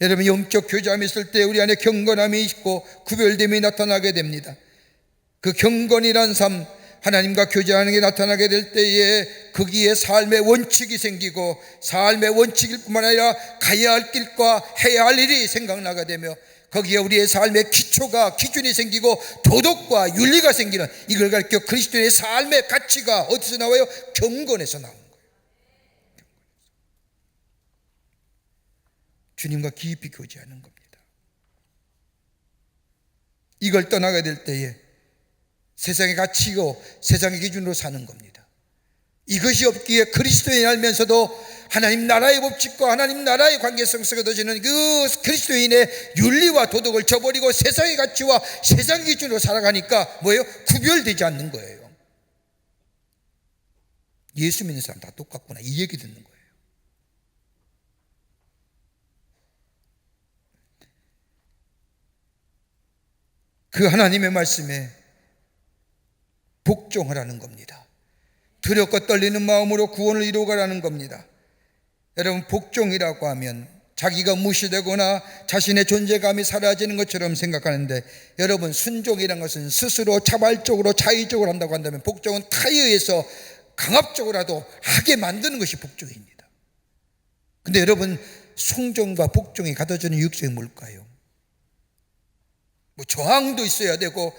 여러분, 영적 교제함이 있을 때 우리 안에 경건함이 있고 구별됨이 나타나게 됩니다. 그 경건이란 삶, 하나님과 교제하는 게 나타나게 될 때에 거기에 삶의 원칙이 생기고 삶의 원칙일 뿐만 아니라 가야 할 길과 해야 할 일이 생각나게 되며 거기에 우리의 삶의 기초가, 기준이 생기고 도덕과 윤리가 생기는, 이걸 가리켜 그리스도의 삶의 가치가 어디서 나와요? 경건에서 나오는 거예요. 주님과 깊이 교제하는 겁니다. 이걸 떠나게 될 때에 세상의 가치고 세상의 기준으로 사는 겁니다. 이것이 없기에 그리스도인 알면서도 하나님 나라의 법칙과 하나님 나라의 관계성 속에 둬지는 그 그리스도인의 윤리와 도덕을 저버리고 세상의 가치와 세상 기준으로 살아가니까 뭐예요? 구별되지 않는 거예요. 예수 믿는 사람 다 똑같구나, 이 얘기 듣는 거예요. 그 하나님의 말씀에 복종하라는 겁니다. 두렵고 떨리는 마음으로 구원을 이루어가라는 겁니다. 여러분, 복종이라고 하면 자기가 무시되거나 자신의 존재감이 사라지는 것처럼 생각하는데, 여러분, 순종이라는 것은 스스로 자발적으로 자의적으로 한다고 한다면, 복종은 타에 의해서 강압적으로라도 하게 만드는 것이 복종입니다. 근데 여러분, 순종과 복종이 가져주는 유익성이 뭘까요? 뭐 저항도 있어야 되고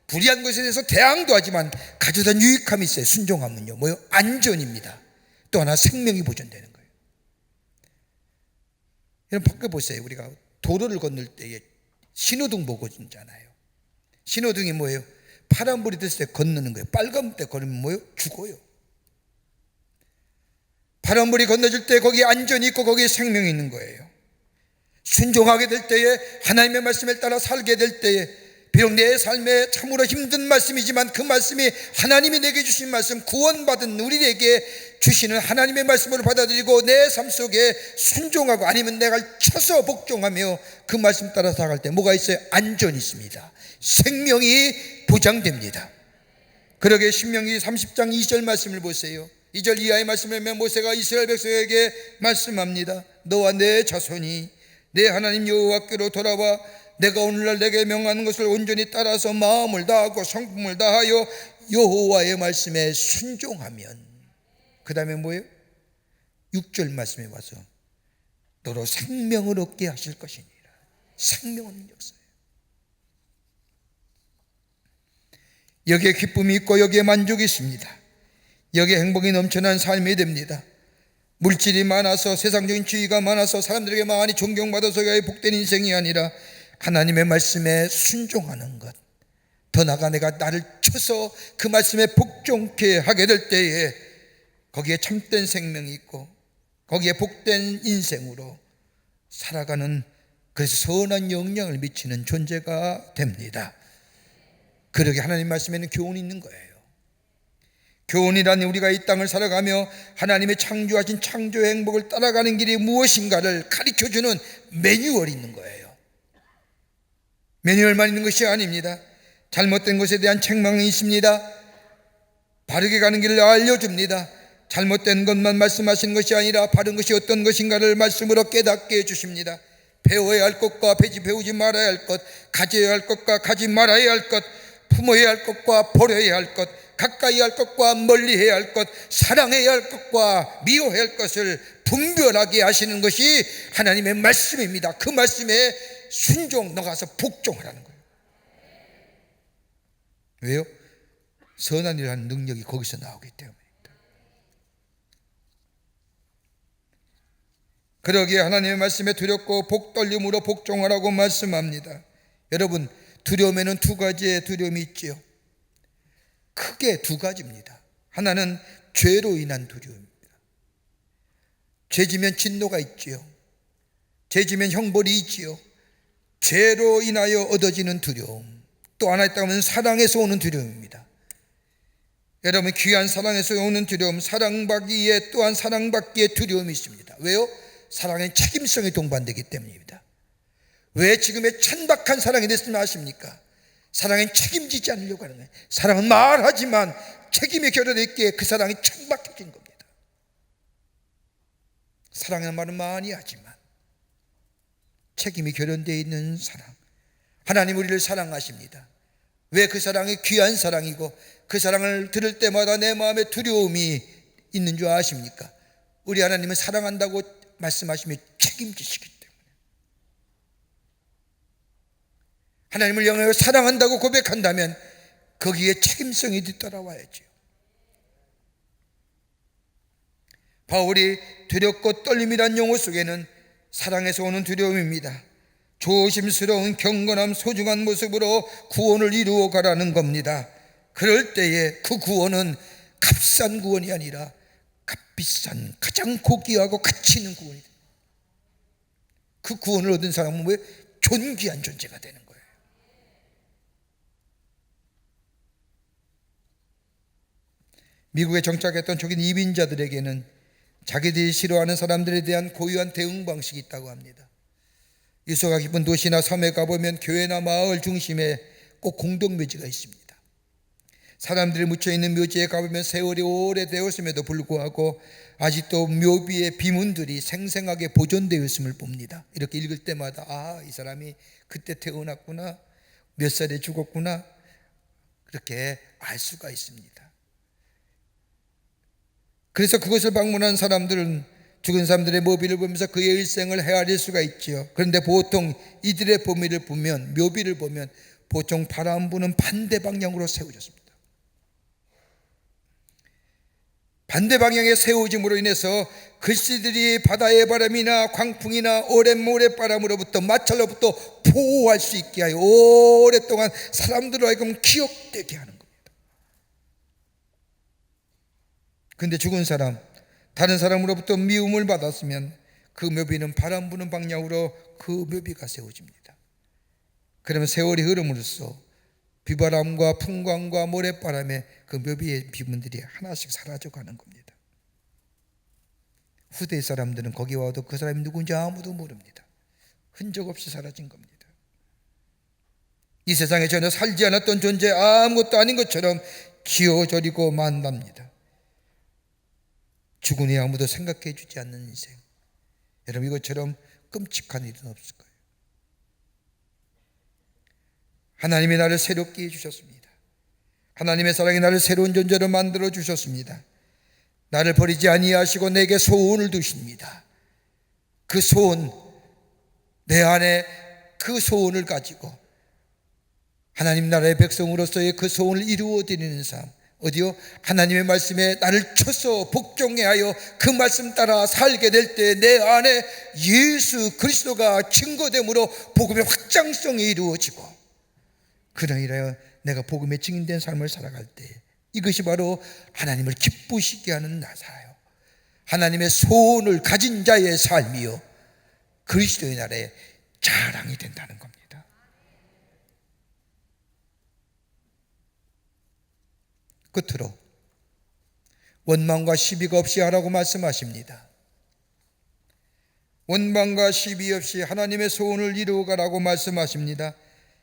불의한 것에 대해서 대항도 하지만 가져다 유익함이 있어요. 순종하면요, 뭐요? 안전입니다. 또 하나 생명이 보존되는 거예요. 여러분, 밖에 보세요. 우리가 도로를 건널 때에 신호등 보고 있잖아요. 신호등이 뭐예요? 파란불이 됐을 때 건너는 거예요. 빨간불 때 걸으면 뭐예요? 죽어요. 파란불이 건너질 때 거기에 안전이 있고 거기에 생명이 있는 거예요. 순종하게 될 때에, 하나님의 말씀에 따라 살게 될 때에, 비록 내 삶에 참으로 힘든 말씀이지만 그 말씀이 하나님이 내게 주신 말씀, 구원받은 우리에게 주시는 하나님의 말씀으로 받아들이고 내 삶 속에 순종하고, 아니면 내가 쳐서 복종하며 그 말씀 따라 살아갈 때 뭐가 있어요? 안전이 있습니다. 생명이 보장됩니다. 그러게 신명기 30장 2절 말씀을 보세요. 2절 이하의 말씀을 하면 모세가 이스라엘 백성에게 말씀합니다. 너와 내 자손이 내 하나님 여호와께로 돌아와 내가 오늘날 내게 명하는 것을 온전히 따라서 마음을 다하고 성품을 다하여 여호와의 말씀에 순종하면, 그 다음에 뭐예요? 6절 말씀에 와서 너로 생명을 얻게 하실 것이니라. 생명은 역사예요. 여기에 기쁨이 있고 여기에 만족이 있습니다. 여기에 행복이 넘쳐난 삶이 됩니다. 물질이 많아서, 세상적인 지위가 많아서 사람들에게 많이 존경받아서가 복된 인생이 아니라 하나님의 말씀에 순종하는 것, 더 나아가 내가 나를 쳐서 그 말씀에 복종케 하게 될 때에 거기에 참된 생명이 있고 거기에 복된 인생으로 살아가는, 그래서 선한 영향을 미치는 존재가 됩니다. 그러게 하나님 말씀에는 교훈이 있는 거예요. 교훈이란 우리가 이 땅을 살아가며 하나님의 창조하신 창조의 행복을 따라가는 길이 무엇인가를 가르쳐주는 매뉴얼이 있는 거예요. 매뉴얼만 있는 것이 아닙니다. 잘못된 것에 대한 책망이 있습니다. 바르게 가는 길을 알려줍니다. 잘못된 것만 말씀하시는 것이 아니라 바른 것이 어떤 것인가를 말씀으로 깨닫게 해주십니다. 배워야 할 것과 배우지 말아야 할 것, 가져야 할 것과 가지 말아야 할 것, 품어야 할 것과 버려야 할 것, 가까이 할 것과 멀리 해야 할 것, 사랑해야 할 것과 미워해야 할 것을 분별하게 하시는 것이 하나님의 말씀입니다. 그 말씀에 순종, 너가서 복종하라는 거예요. 왜요? 선한 일을 하는 능력이 거기서 나오기 때문입니다. 그러기에 하나님의 말씀에 두렵고 복떨림으로 복종하라고 말씀합니다. 여러분, 두려움에는 두 가지의 두려움이 있지요. 크게 두 가지입니다. 하나는 죄로 인한 두려움입니다. 죄지면 진노가 있지요. 죄지면 형벌이 있지요. 죄로 인하여 얻어지는 두려움, 또 하나 있다면 사랑에서 오는 두려움입니다. 여러분, 귀한 사랑에서 오는 두려움, 사랑받기에 또한 사랑받기에 두려움이 있습니다. 왜요? 사랑엔 책임성이 동반되기 때문입니다. 왜 지금의 천박한 사랑이 됐으면 아십니까? 사랑은 책임지지 않으려고 하는 거예요. 사랑은 말하지만 책임이 결여되어 있기에 그 사랑이 천박해진 겁니다. 사랑이라는 말은 많이 하지만 책임이 결연되어 있는 사랑. 하나님 우리를 사랑하십니다. 왜 그 사랑이 귀한 사랑이고 그 사랑을 들을 때마다 내 마음에 두려움이 있는 줄 아십니까? 우리 하나님은 사랑한다고 말씀하시며 책임지시기 때문에, 하나님을 향하여 사랑한다고 고백한다면 거기에 책임성이 뒤따라와야죠. 바울이 두렵고 떨림이란 용어 속에는 사랑에서 오는 두려움입니다. 조심스러운 경건함, 소중한 모습으로 구원을 이루어 가라는 겁니다. 그럴 때에 그 구원은 값싼 구원이 아니라 값비싼, 가장 고귀하고 가치 있는 구원이 됩니다. 그 구원을 얻은 사람은 왜 존귀한 존재가 되는 거예요. 미국에 정착했던 초기 이민자들에게는 자기들이 싫어하는 사람들에 대한 고유한 대응 방식이 있다고 합니다. 유서가 깊은 도시나 섬에 가보면 교회나 마을 중심에 꼭 공동묘지가 있습니다. 사람들이 묻혀있는 묘지에 가보면 세월이 오래되었음에도 불구하고 아직도 묘비의 비문들이 생생하게 보존되어 있음을 봅니다. 이렇게 읽을 때마다 이 사람이 그때 태어났구나, 몇 살에 죽었구나, 그렇게 알 수가 있습니다. 그래서 그것을 방문한 사람들은 죽은 사람들의 묘비를 보면서 그의 일생을 헤아릴 수가 있지요. 그런데 보통 이들의 묘비를 보면 보통 바람 부는 반대 방향으로 세워졌습니다. 반대 방향에 세워짐으로 인해서 글씨들이 바다의 바람이나 광풍이나 오랜 모래바람으로부터 마찰로부터 보호할 수 있게 하여 오랫동안 사람들로 하여금 기억되게 하는 겁니다. 그런데 죽은 사람, 다른 사람으로부터 미움을 받았으면 그 묘비는 바람 부는 방향으로 그 묘비가 세워집니다. 그러면 세월이 흐름으로써 비바람과 풍광과 모래바람에 그 묘비의 비문들이 하나씩 사라져가는 겁니다. 후대 사람들은 거기 와도 그 사람이 누군지 아무도 모릅니다. 흔적 없이 사라진 겁니다. 이 세상에 전혀 살지 않았던 존재, 아무것도 아닌 것처럼 기어져리고 만답니다. 죽은 후에 아무도 생각해 주지 않는 인생. 여러분, 이것처럼 끔찍한 일은 없을 거예요. 하나님이 나를 새롭게 해주셨습니다. 하나님의 사랑이 나를 새로운 존재로 만들어 주셨습니다. 나를 버리지 아니하시고 내게 소원을 두십니다. 그 소원, 내 안에 그 소원을 가지고 하나님 나라의 백성으로서의 그 소원을 이루어드리는 삶. 어디요? 하나님의 말씀에 나를 쳐서 복종해 하여 그 말씀 따라 살게 될 때 내 안에 예수 그리스도가 증거됨으로 복음의 확장성이 이루어지고, 그러하여 내가 복음의 증인된 삶을 살아갈 때 이것이 바로 하나님을 기쁘시게 하는 나사요, 하나님의 소원을 가진 자의 삶이요 그리스도의 나라의 자랑이 된다는 겁니다. 끝으로 원망과 시비가 없이 하라고 말씀하십니다. 원망과 시비 없이 하나님의 소원을 이루어가라고 말씀하십니다.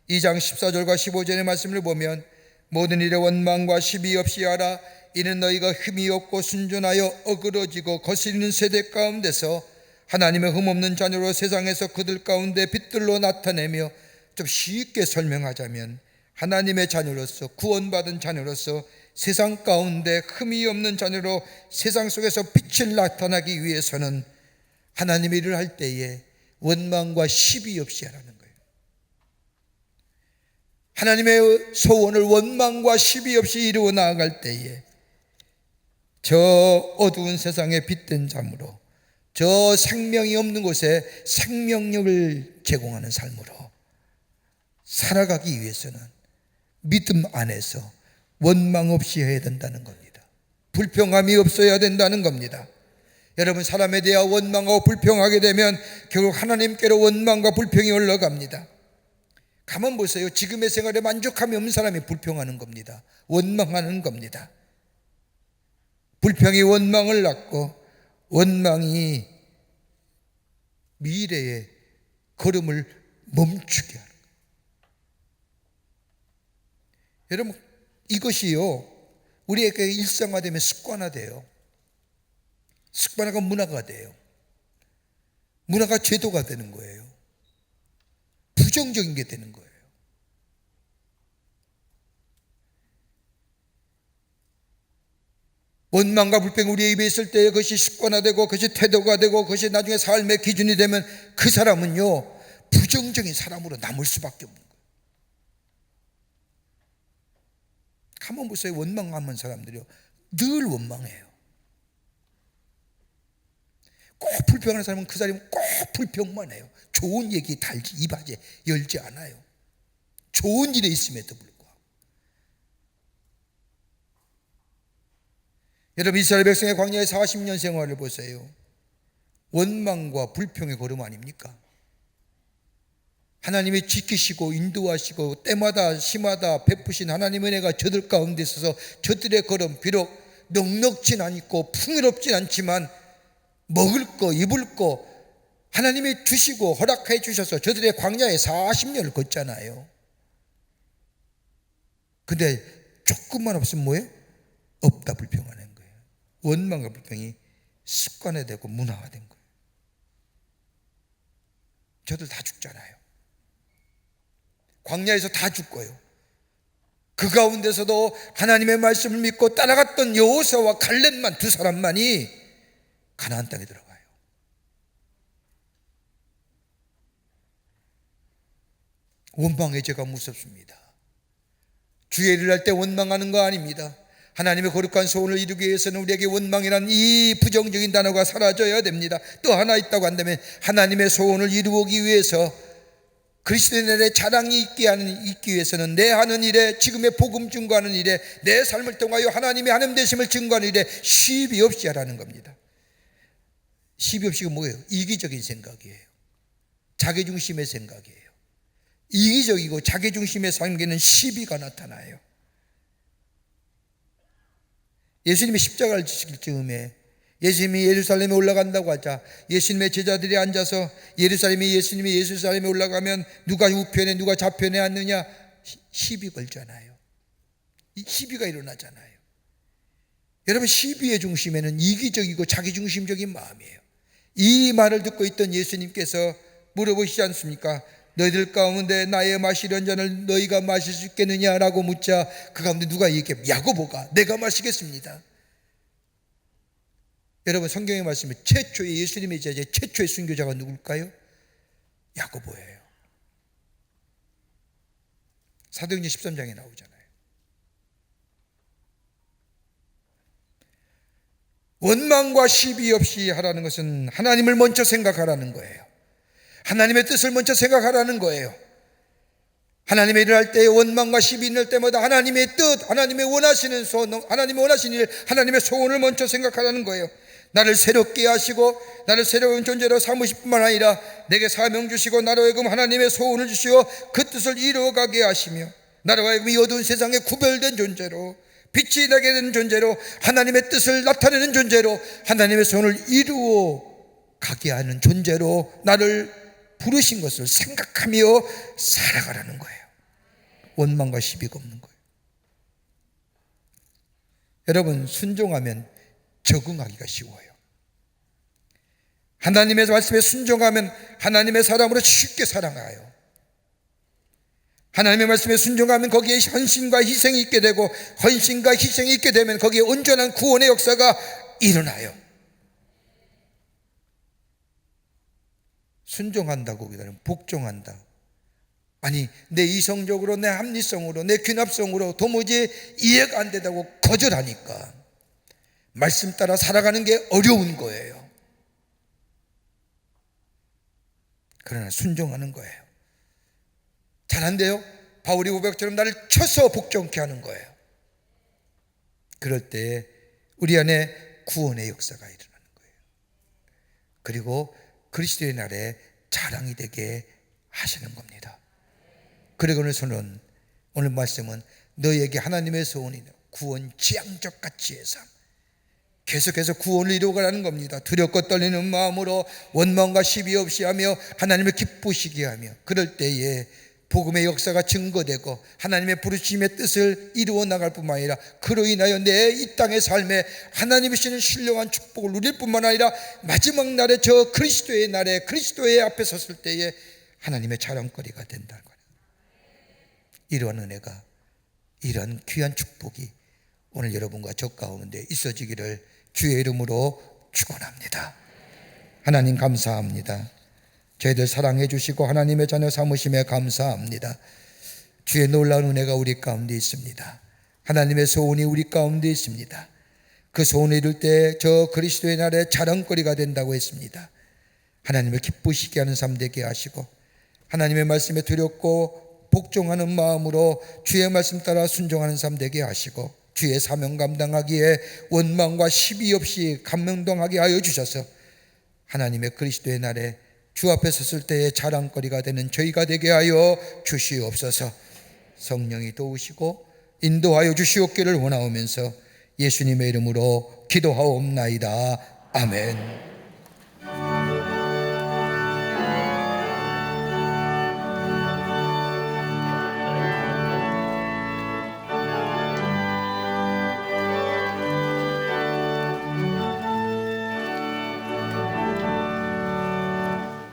2장 14절과 15절의 말씀을 보면 모든 일에 원망과 시비 없이 하라. 이는 너희가 흠이 없고 순전하여 어그러지고 거스리는 세대 가운데서 하나님의 흠없는 자녀로 세상에서 그들 가운데 빛들로 나타내며, 좀 쉽게 설명하자면 하나님의 자녀로서, 구원받은 자녀로서 세상 가운데 흠이 없는 자녀로 세상 속에서 빛을 나타나기 위해서는 하나님의 일을 할 때에 원망과 시비 없이 하라는 거예요. 하나님의 소원을 원망과 시비 없이 이루어 나아갈 때에 저 어두운 세상에 빛된 삶으로, 저 생명이 없는 곳에 생명력을 제공하는 삶으로 살아가기 위해서는 믿음 안에서 원망 없이 해야 된다는 겁니다. 불평함이 없어야 된다는 겁니다. 여러분, 사람에 대해 원망하고 불평하게 되면 결국 하나님께로 원망과 불평이 올라갑니다. 가만 보세요. 지금의 생활에 만족함이 없는 사람이 불평하는 겁니다. 원망하는 겁니다. 불평이 원망을 낳고 원망이 미래의 걸음을 멈추게 하는 거예요. 여러분, 이것이요 우리에게 일상화되면 습관화돼요. 습관화가 문화가 돼요. 문화가 제도가 되는 거예요. 부정적인 게 되는 거예요. 원망과 불평이 우리의 입에 있을 때 그것이 습관화되고 그것이 태도가 되고 그것이 나중에 삶의 기준이 되면 그 사람은요 부정적인 사람으로 남을 수밖에 없는 거예요. 한번 보세요. 원망하는 사람들이요 늘 원망해요. 꼭 불평하는 사람은 그 사람은 꼭 불평만 해요. 좋은 얘기 달지 입하지 열지 않아요. 좋은 일에 있음에도 불구하고. 여러분, 이스라엘 백성의 광야의 40년 생활을 보세요. 원망과 불평의 걸음 아닙니까? 하나님이 지키시고 인도하시고 때마다 시마다 베푸신 하나님의 은혜가 저들 가운데 있어서 저들의 걸음, 비록 넉넉진 않고 풍요롭진 않지만 먹을 거 입을 거 하나님이 주시고 허락해 주셔서 저들의 광야에 40년을 걷잖아요. 근데 조금만 없으면 뭐예요? 없다 불평하는 거예요. 원망과 불평이 습관화되고 문화화된 거예요. 저들 다 죽잖아요. 광야에서 다 죽고요. 그 가운데서도 하나님의 말씀을 믿고 따라갔던 여호수아와 갈렙만 두 사람만이 가나안 땅에 들어가요. 원망의 죄가 무섭습니다. 주의 일을 할 때 원망하는 거 아닙니다. 하나님의 거룩한 소원을 이루기 위해서는 우리에게 원망이란 이 부정적인 단어가 사라져야 됩니다. 또 하나 있다고 한다면 하나님의 소원을 이루기 위해서 그리스도의 날에 자랑이 있기 위해서는 내 하는 일에, 지금의 복음 증거하는 일에, 내 삶을 통하여 하나님의 하나님 되심을 증거하는 일에 시비 없이 하라는 겁니다. 시비 없이가 뭐예요? 이기적인 생각이에요. 자기중심의 생각이에요. 이기적이고 자기중심의 삶에는 시비가 나타나요. 예수님이 십자가를 지실 즈음에 예수님이 예루살렘에 올라간다고 하자 예수님의 제자들이 앉아서 예수님이 예루살렘에 올라가면 누가 우편에 누가 좌편에 앉느냐 시비 걸잖아요. 이 시비가 일어나잖아요. 여러분, 시비의 중심에는 이기적이고 자기중심적인 마음이에요. 이 말을 듣고 있던 예수님께서 물어보시지 않습니까? 너희들 가운데 나의 마시려는 잔을 너희가 마실 수 있겠느냐라고 묻자 그 가운데 누가 얘기해? 야고보가 내가 마시겠습니다. 여러분, 성경의 말씀에 최초의 예수님의 제자 최초의 순교자가 누굴까요? 야고보예요. 사도행전 13장에 나오잖아요. 원망과 시비 없이 하라는 것은 하나님을 먼저 생각하라는 거예요. 하나님의 뜻을 먼저 생각하라는 거예요. 하나님의 일을 할 때 원망과 시비 있을 때마다 하나님의 뜻, 하나님의 원하시는 소원, 하나님의 원하시는 일, 하나님의 소원을 먼저 생각하라는 거예요. 나를 새롭게 하시고 나를 새로운 존재로 삼으실 뿐만 아니라 내게 사명 주시고 나로 하여금 하나님의 소원을 주시어 그 뜻을 이루어가게 하시며 나로 하여금 이 어두운 세상에 구별된 존재로 빛이 나게 된 존재로 하나님의 뜻을 나타내는 존재로 하나님의 소원을 이루어가게 하는 존재로 나를 부르신 것을 생각하며 살아가라는 거예요. 원망과 시비가 없는 거예요. 여러분, 순종하면 적응하기가 쉬워요. 하나님의 말씀에 순종하면 하나님의 사람으로 쉽게 살아가요. 하나님의 말씀에 순종하면 거기에 헌신과 희생이 있게 되고 헌신과 희생이 있게 되면 거기에 온전한 구원의 역사가 일어나요. 순종한다고 기다리면 복종한다. 아니, 내 이성적으로, 내 합리성으로, 내 귀납성으로 도무지 이해가 안 되다고 거절하니까 말씀 따라 살아가는 게 어려운 거예요. 그러나 순종하는 거예요. 잘한대요. 바울이 고백처럼 나를 쳐서 복종케 하는 거예요. 그럴 때 우리 안에 구원의 역사가 일어나는 거예요. 그리고 그리스도의 날에 자랑이 되게 하시는 겁니다. 그리고 오늘 말씀은 너희에게 하나님의 소원이 구원 지향적 가치의 삶, 계속해서 구원을 이루어가라는 겁니다. 두렵고 떨리는 마음으로 원망과 시비 없이 하며 하나님을 기쁘시게 하며 그럴 때에 복음의 역사가 증거되고 하나님의 부르심의 뜻을 이루어 나갈 뿐만 아니라 그로 인하여 내 이 땅의 삶에 하나님이 주시는 신령한 축복을 누릴 뿐만 아니라 마지막 날에 저 그리스도의 날에 그리스도의 앞에 섰을 때에 하나님의 자랑거리가 된다는 거예요. 이러한 은혜가, 이러한 귀한 축복이 오늘 여러분과 저 가운데 있어지기를 주의 이름으로 축원합니다. 하나님 감사합니다. 저희들 사랑해 주시고 하나님의 자녀 삼으심에 감사합니다. 주의 놀라운 은혜가 우리 가운데 있습니다. 하나님의 소원이 우리 가운데 있습니다. 그 소원을 이룰 때 저 그리스도의 날에 자랑거리가 된다고 했습니다. 하나님을 기쁘시게 하는 삶 되게 하시고, 하나님의 말씀에 두렵고 복종하는 마음으로 주의 말씀 따라 순종하는 삶 되게 하시고, 주의 사명 감당하기에 원망과 시비 없이 감명동하게 하여 주셔서 하나님의 그리스도의 날에 주 앞에 섰을 때의 자랑거리가 되는 저희가 되게 하여 주시옵소서. 성령이 도우시고 인도하여 주시옵기를 원하오면서 예수님의 이름으로 기도하옵나이다. 아멘.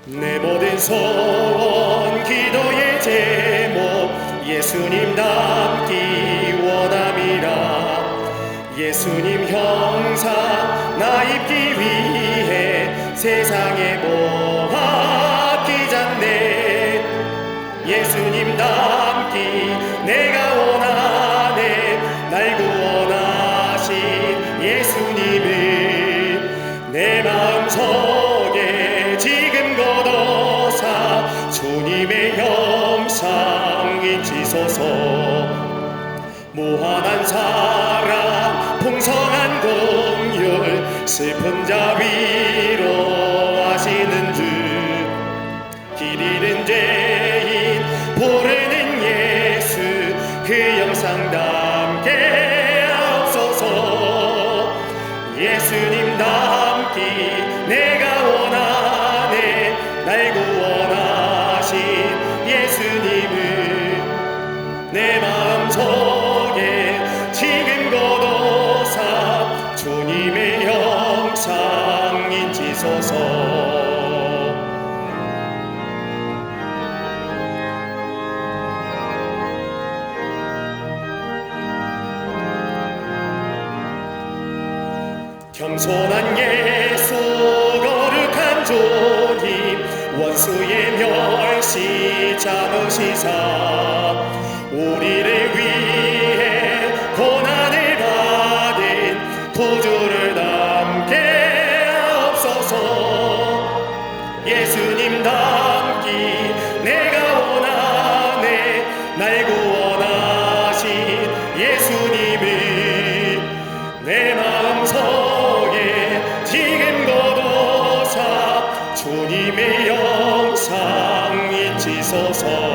내 모든 소원 기도의 제목 예수님 닮기 원함이라. 예수님 형상 나 입기 위해 세상에 뭐 아끼잖네. 예수님 닮기 내가 원하네. 날 구원하신 예수님을 내 마음속에 지금 걷어사 주님의 형상 잊히소서. 무한한 사랑 풍성한 공율 슬픈 자 위로하시는 주. 길 잃은 죄인 부르는 예수 그 영상 담게 하옵소서. 예수님 닮기 내가 원하네. 날 구원하신 예수님을 내 마음속에 지금 걷어사 주님의 형상 잊히소서. 겸손한 예수 거룩한 주님 원수의 멸시 참으시사 우리를 위해 고난을 받은 구주를 닮게 하옵소서. 예수님 닮기 내가 원하네. 날 구원하신 예수님을 내 마음속에 지금 걷어사 주님의 영상 잊히소서.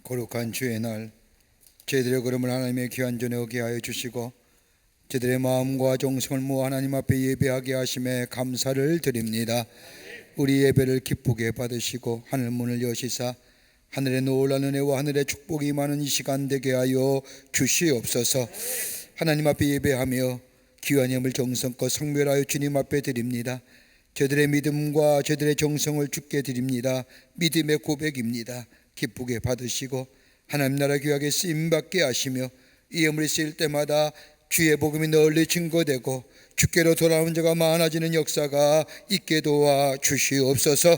거룩한 주의 날 저희들의 걸음을 하나님의 귀한 전에 오게 하여 주시고 저희들의 마음과 정성을 모아 하나님 앞에 예배하게 하심에 감사를 드립니다. 우리 예배를 기쁘게 받으시고 하늘 문을 여시사 하늘의 놀라운 은혜와 하늘의 축복이 많은 이 시간 되게 하여 주시옵소서. 하나님 앞에 예배하며 귀한 예물 정성껏 성별하여 주님 앞에 드립니다. 저들의 믿음과 저들의 정성을 주께 드립니다. 믿음의 고백입니다. 기쁘게 받으시고 하나님 나라 귀하게 쓰임받게 하시며 이 예물이 쓰일 때마다 주의 복음이 널리 증거되고 주께로 돌아오는 자가 많아지는 역사가 있게 도와 주시옵소서.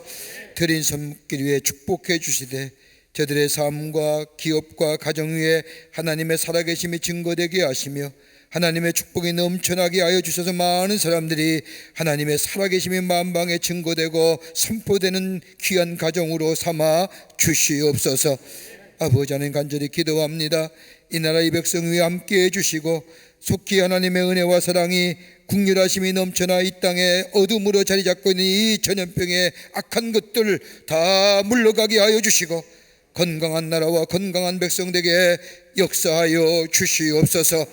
드린 손길 위에 축복해 주시되 저들의 삶과 기업과 가정 위에 하나님의 살아계심이 증거되게 하시며 하나님의 축복이 넘쳐나게 하여 주셔서 많은 사람들이 하나님의 살아계심이 만방에 증거되고 선포되는 귀한 가정으로 삼아 주시옵소서. 아버지 하나님 간절히 기도합니다. 이 나라 이 백성 위에 함께해 주시고 속히 하나님의 은혜와 사랑이 국률하심이 넘쳐나 이 땅에 어둠으로 자리 잡고 있는 이 전염병의 악한 것들 다 물러가게 하여 주시고 건강한 나라와 건강한 백성에게 역사하여 주시옵소서.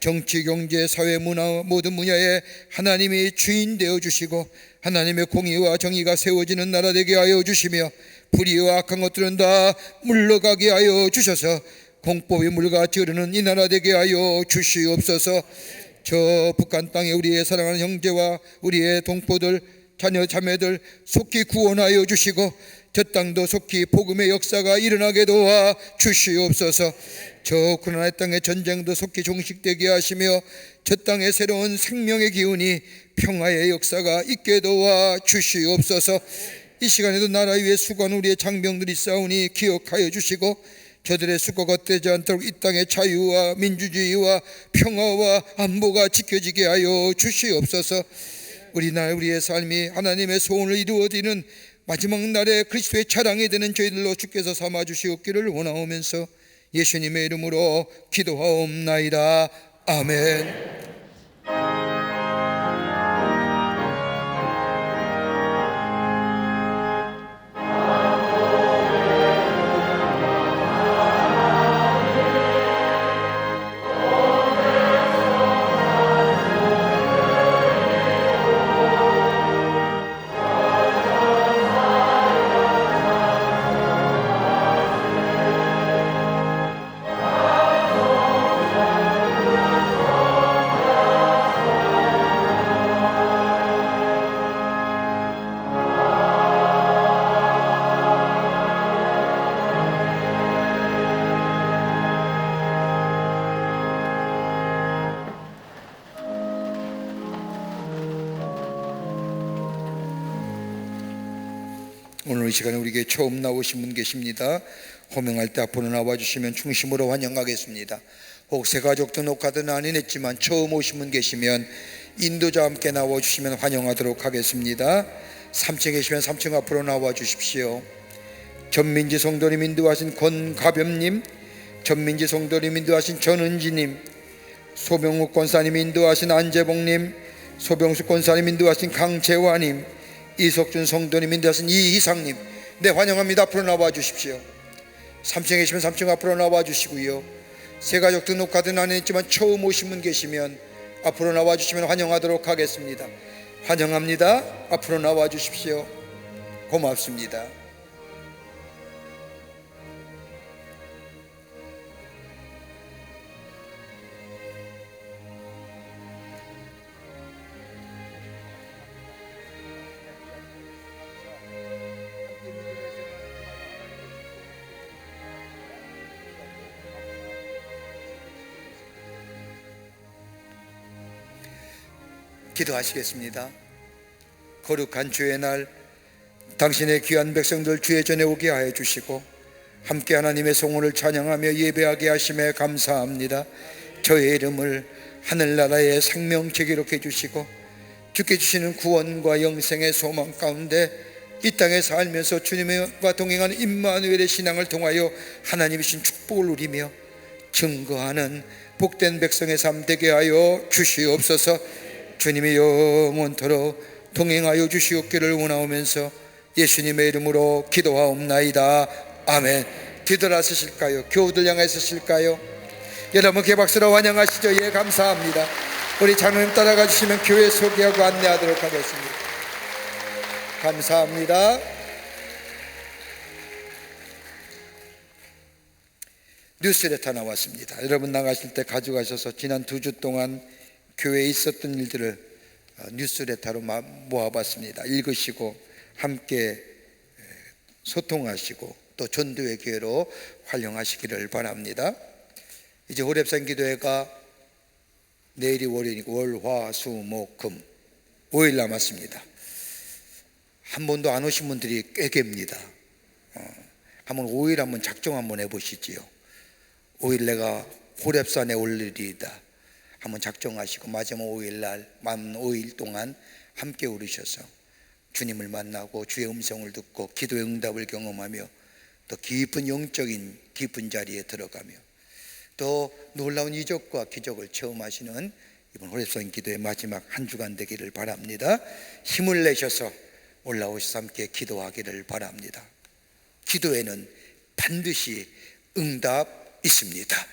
정치, 경제, 사회, 문화 모든 분야에 하나님이 주인 되어 주시고 하나님의 공의와 정의가 세워지는 나라 되게 하여 주시며 불의와 악한 것들은 다 물러가게 하여 주셔서 공법이 물같이 흐르는 이 나라 되게 하여 주시옵소서. 저 북한 땅에 우리의 사랑하는 형제와 우리의 동포들 자녀 자매들 속히 구원하여 주시고 저 땅도 속히 복음의 역사가 일어나게 도와 주시옵소서. 저 우크라이나 땅의 전쟁도 속히 종식되게 하시며 저 땅에 새로운 생명의 기운이 평화의 역사가 있게 도와 주시옵소서. 이 시간에도 나라 위에 수고하는 우리의 장병들이 싸우니 기억하여 주시고 저들의 수고가 헛되지 않도록 이 땅의 자유와 민주주의와 평화와 안보가 지켜지게 하여 주시옵소서. 우리의 삶이 하나님의 소원을 이루어지는 마지막 날에 그리스도의 자랑이 되는 저희들로 주께서 삼아 주시옵기를 원하오면서 예수님의 이름으로 기도하옵나이다. 아멘. 오늘 이 시간에 우리에게 처음 나오신 분 계십니다. 호명할 때 앞으로 나와주시면 중심으로 환영하겠습니다. 혹 새가족 등록하든 아닌 했지만 처음 오신 분 계시면 인도자와 함께 나와주시면 환영하도록 하겠습니다. 3층에 계시면 3층 앞으로 나와주십시오. 전민지 성도님 인도하신 권가겸님, 전민지 성도님 인도하신 전은지님, 소병욱 권사님 인도하신 안재봉님, 소병숙 권사님 인도하신 강재화님, 이석준 성도님 인도하신 이희상님, 네, 환영합니다. 앞으로 나와 주십시오. 3층에 계시면 3층 앞으로 나와 주시고요. 새가족 등록하든 안 했지만 처음 오신 분 계시면 앞으로 나와 주시면 환영하도록 하겠습니다. 환영합니다. 앞으로 나와 주십시오. 고맙습니다. 기도하시겠습니다. 거룩한 주의 날 당신의 귀한 백성들 주의 전에 오게 하여 주시고 함께 하나님의 성원을 찬양하며 예배하게 하심에 감사합니다. 저의 이름을 하늘나라의 생명책에 기록해 주시고 주께 주시는 구원과 영생의 소망 가운데 이 땅에 살면서 주님과 동행하는 임마누엘의 신앙을 통하여 하나님이 주신 축복을 누리며 증거하는 복된 백성의 삶 되게 하여 주시옵소서. 주님이 영원토록 동행하여 주시옵기를 원하오면서 예수님의 이름으로 기도하옵나이다. 아멘. 뒤돌아서실까요? 교우들 향해 서실까요? 여러분 개박수로 환영하시죠. 예, 감사합니다. 우리 장로님 따라가 주시면 교회 소개하고 안내하도록 하겠습니다. 감사합니다. 뉴스레터 나왔습니다. 여러분 나가실 때 가져가셔서 지난 2주 동안 교회에 있었던 일들을 뉴스레터로 모아봤습니다. 읽으시고 함께 소통하시고 또 전도의 기회로 활용하시기를 바랍니다. 이제 호렙산 기도회가 내일이 월요일이고 월, 화, 수, 목, 금 5일 남았습니다. 한 번도 안 오신 분들이 꽤 계십니다. 한번 5일 한번 작정 한번 해보시지요. 5일 내가 호렙산에 올 일이다 한번 작정하시고 마지막 5일 날 만 5일 동안 함께 오르셔서 주님을 만나고 주의 음성을 듣고 기도의 응답을 경험하며 또 깊은 영적인 깊은 자리에 들어가며 또 놀라운 이적과 기적을 체험하시는 이번 호렙산 기도의 마지막 한 주간 되기를 바랍니다. 힘을 내셔서 올라오셔서 함께 기도하기를 바랍니다. 기도에는 반드시 응답 있습니다.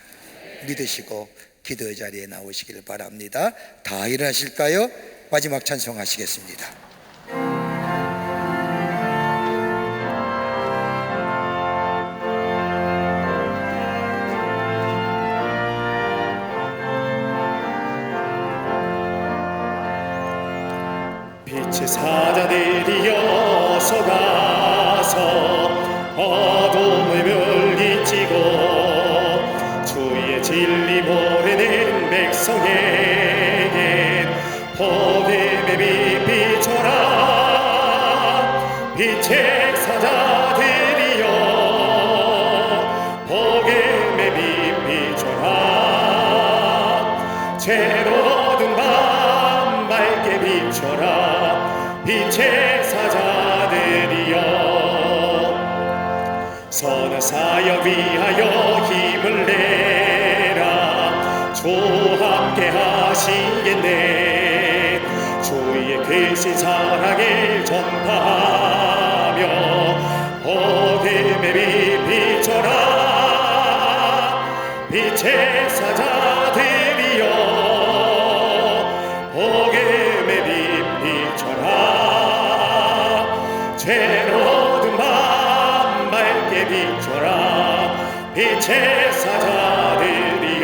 믿으시고 기도의 자리에 나오시기를 바랍니다. 다 일어나실까요? 마지막 찬송하시겠습니다. 빛의 사자들이여 서가서 어둠을 물리치고 주의 진리 모르는 백성에게 복음의 빛 비춰라. 빛의 사자들이여 복음의 빛 비춰라. 죄로든 밤 밝게 비춰라. 빛의 사자들이여 선한 사역 위하여 힘을 내라. 주 함께 하시겠네. 주의 크신 사랑을 전파하며 복음의 빛 비춰라. 빛의 사자들이여 복음의 빛 비춰라. 죄로든 밤 밝게 비춰라. 빛의 사자들이여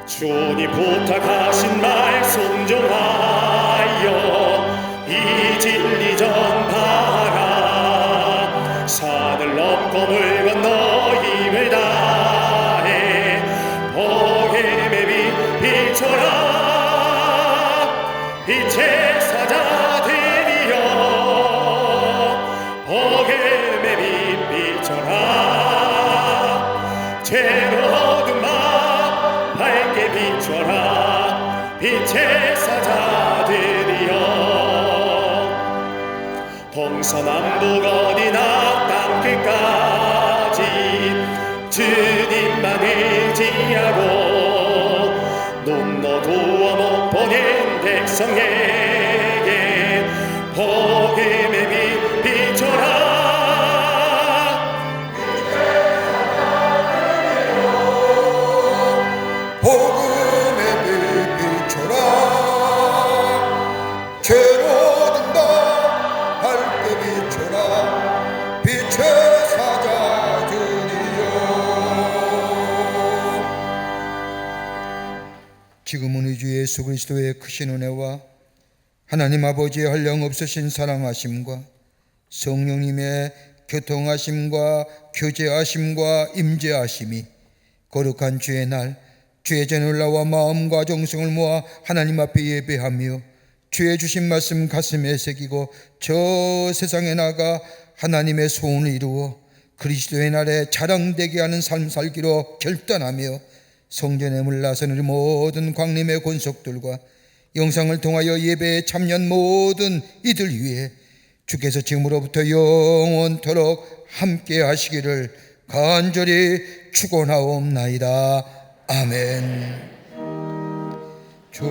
주님 부탁하신 말 순종하여 이 진리 전파하라. 산을 넘고 물 건너 힘을 다해 복음의 빛 비춰라. 빛의 사자들이여 복음의 빛 비춰라. 죄로든 밤 밝게 비춰라. 빛의 사자들이여 동서남북 어디나 땅끝까지 주님만 의지하고 눈 어두워 못 보는 백성에게 복음의 빛 비춰라. 복음의 빛 비춰라. 죄로든 밤 밝게 비춰라. 빛의 사자들이여 지금은 우리 주 예수 그리스도의 크신 은혜와 하나님 아버지의 한량없으신 사랑하심과 성령님의 교통하심과 교제하심과 임재하심이 거룩한 주의 날 주의 전에 올라와 마음과 정성을 모아 하나님 앞에 예배하며 주의 주신 말씀 가슴에 새기고 저 세상에 나가 하나님의 소원을 이루어 그리스도의 날에 자랑되게 하는 삶 살기로 결단하며 성전에 물러선 우리 모든 광림의 권속들과 영상을 통하여 예배에 참여한 모든 이들 위해 주께서 지금으로부터 영원토록 함께 하시기를 간절히 축원하옵나이다. 아멘. 좋으신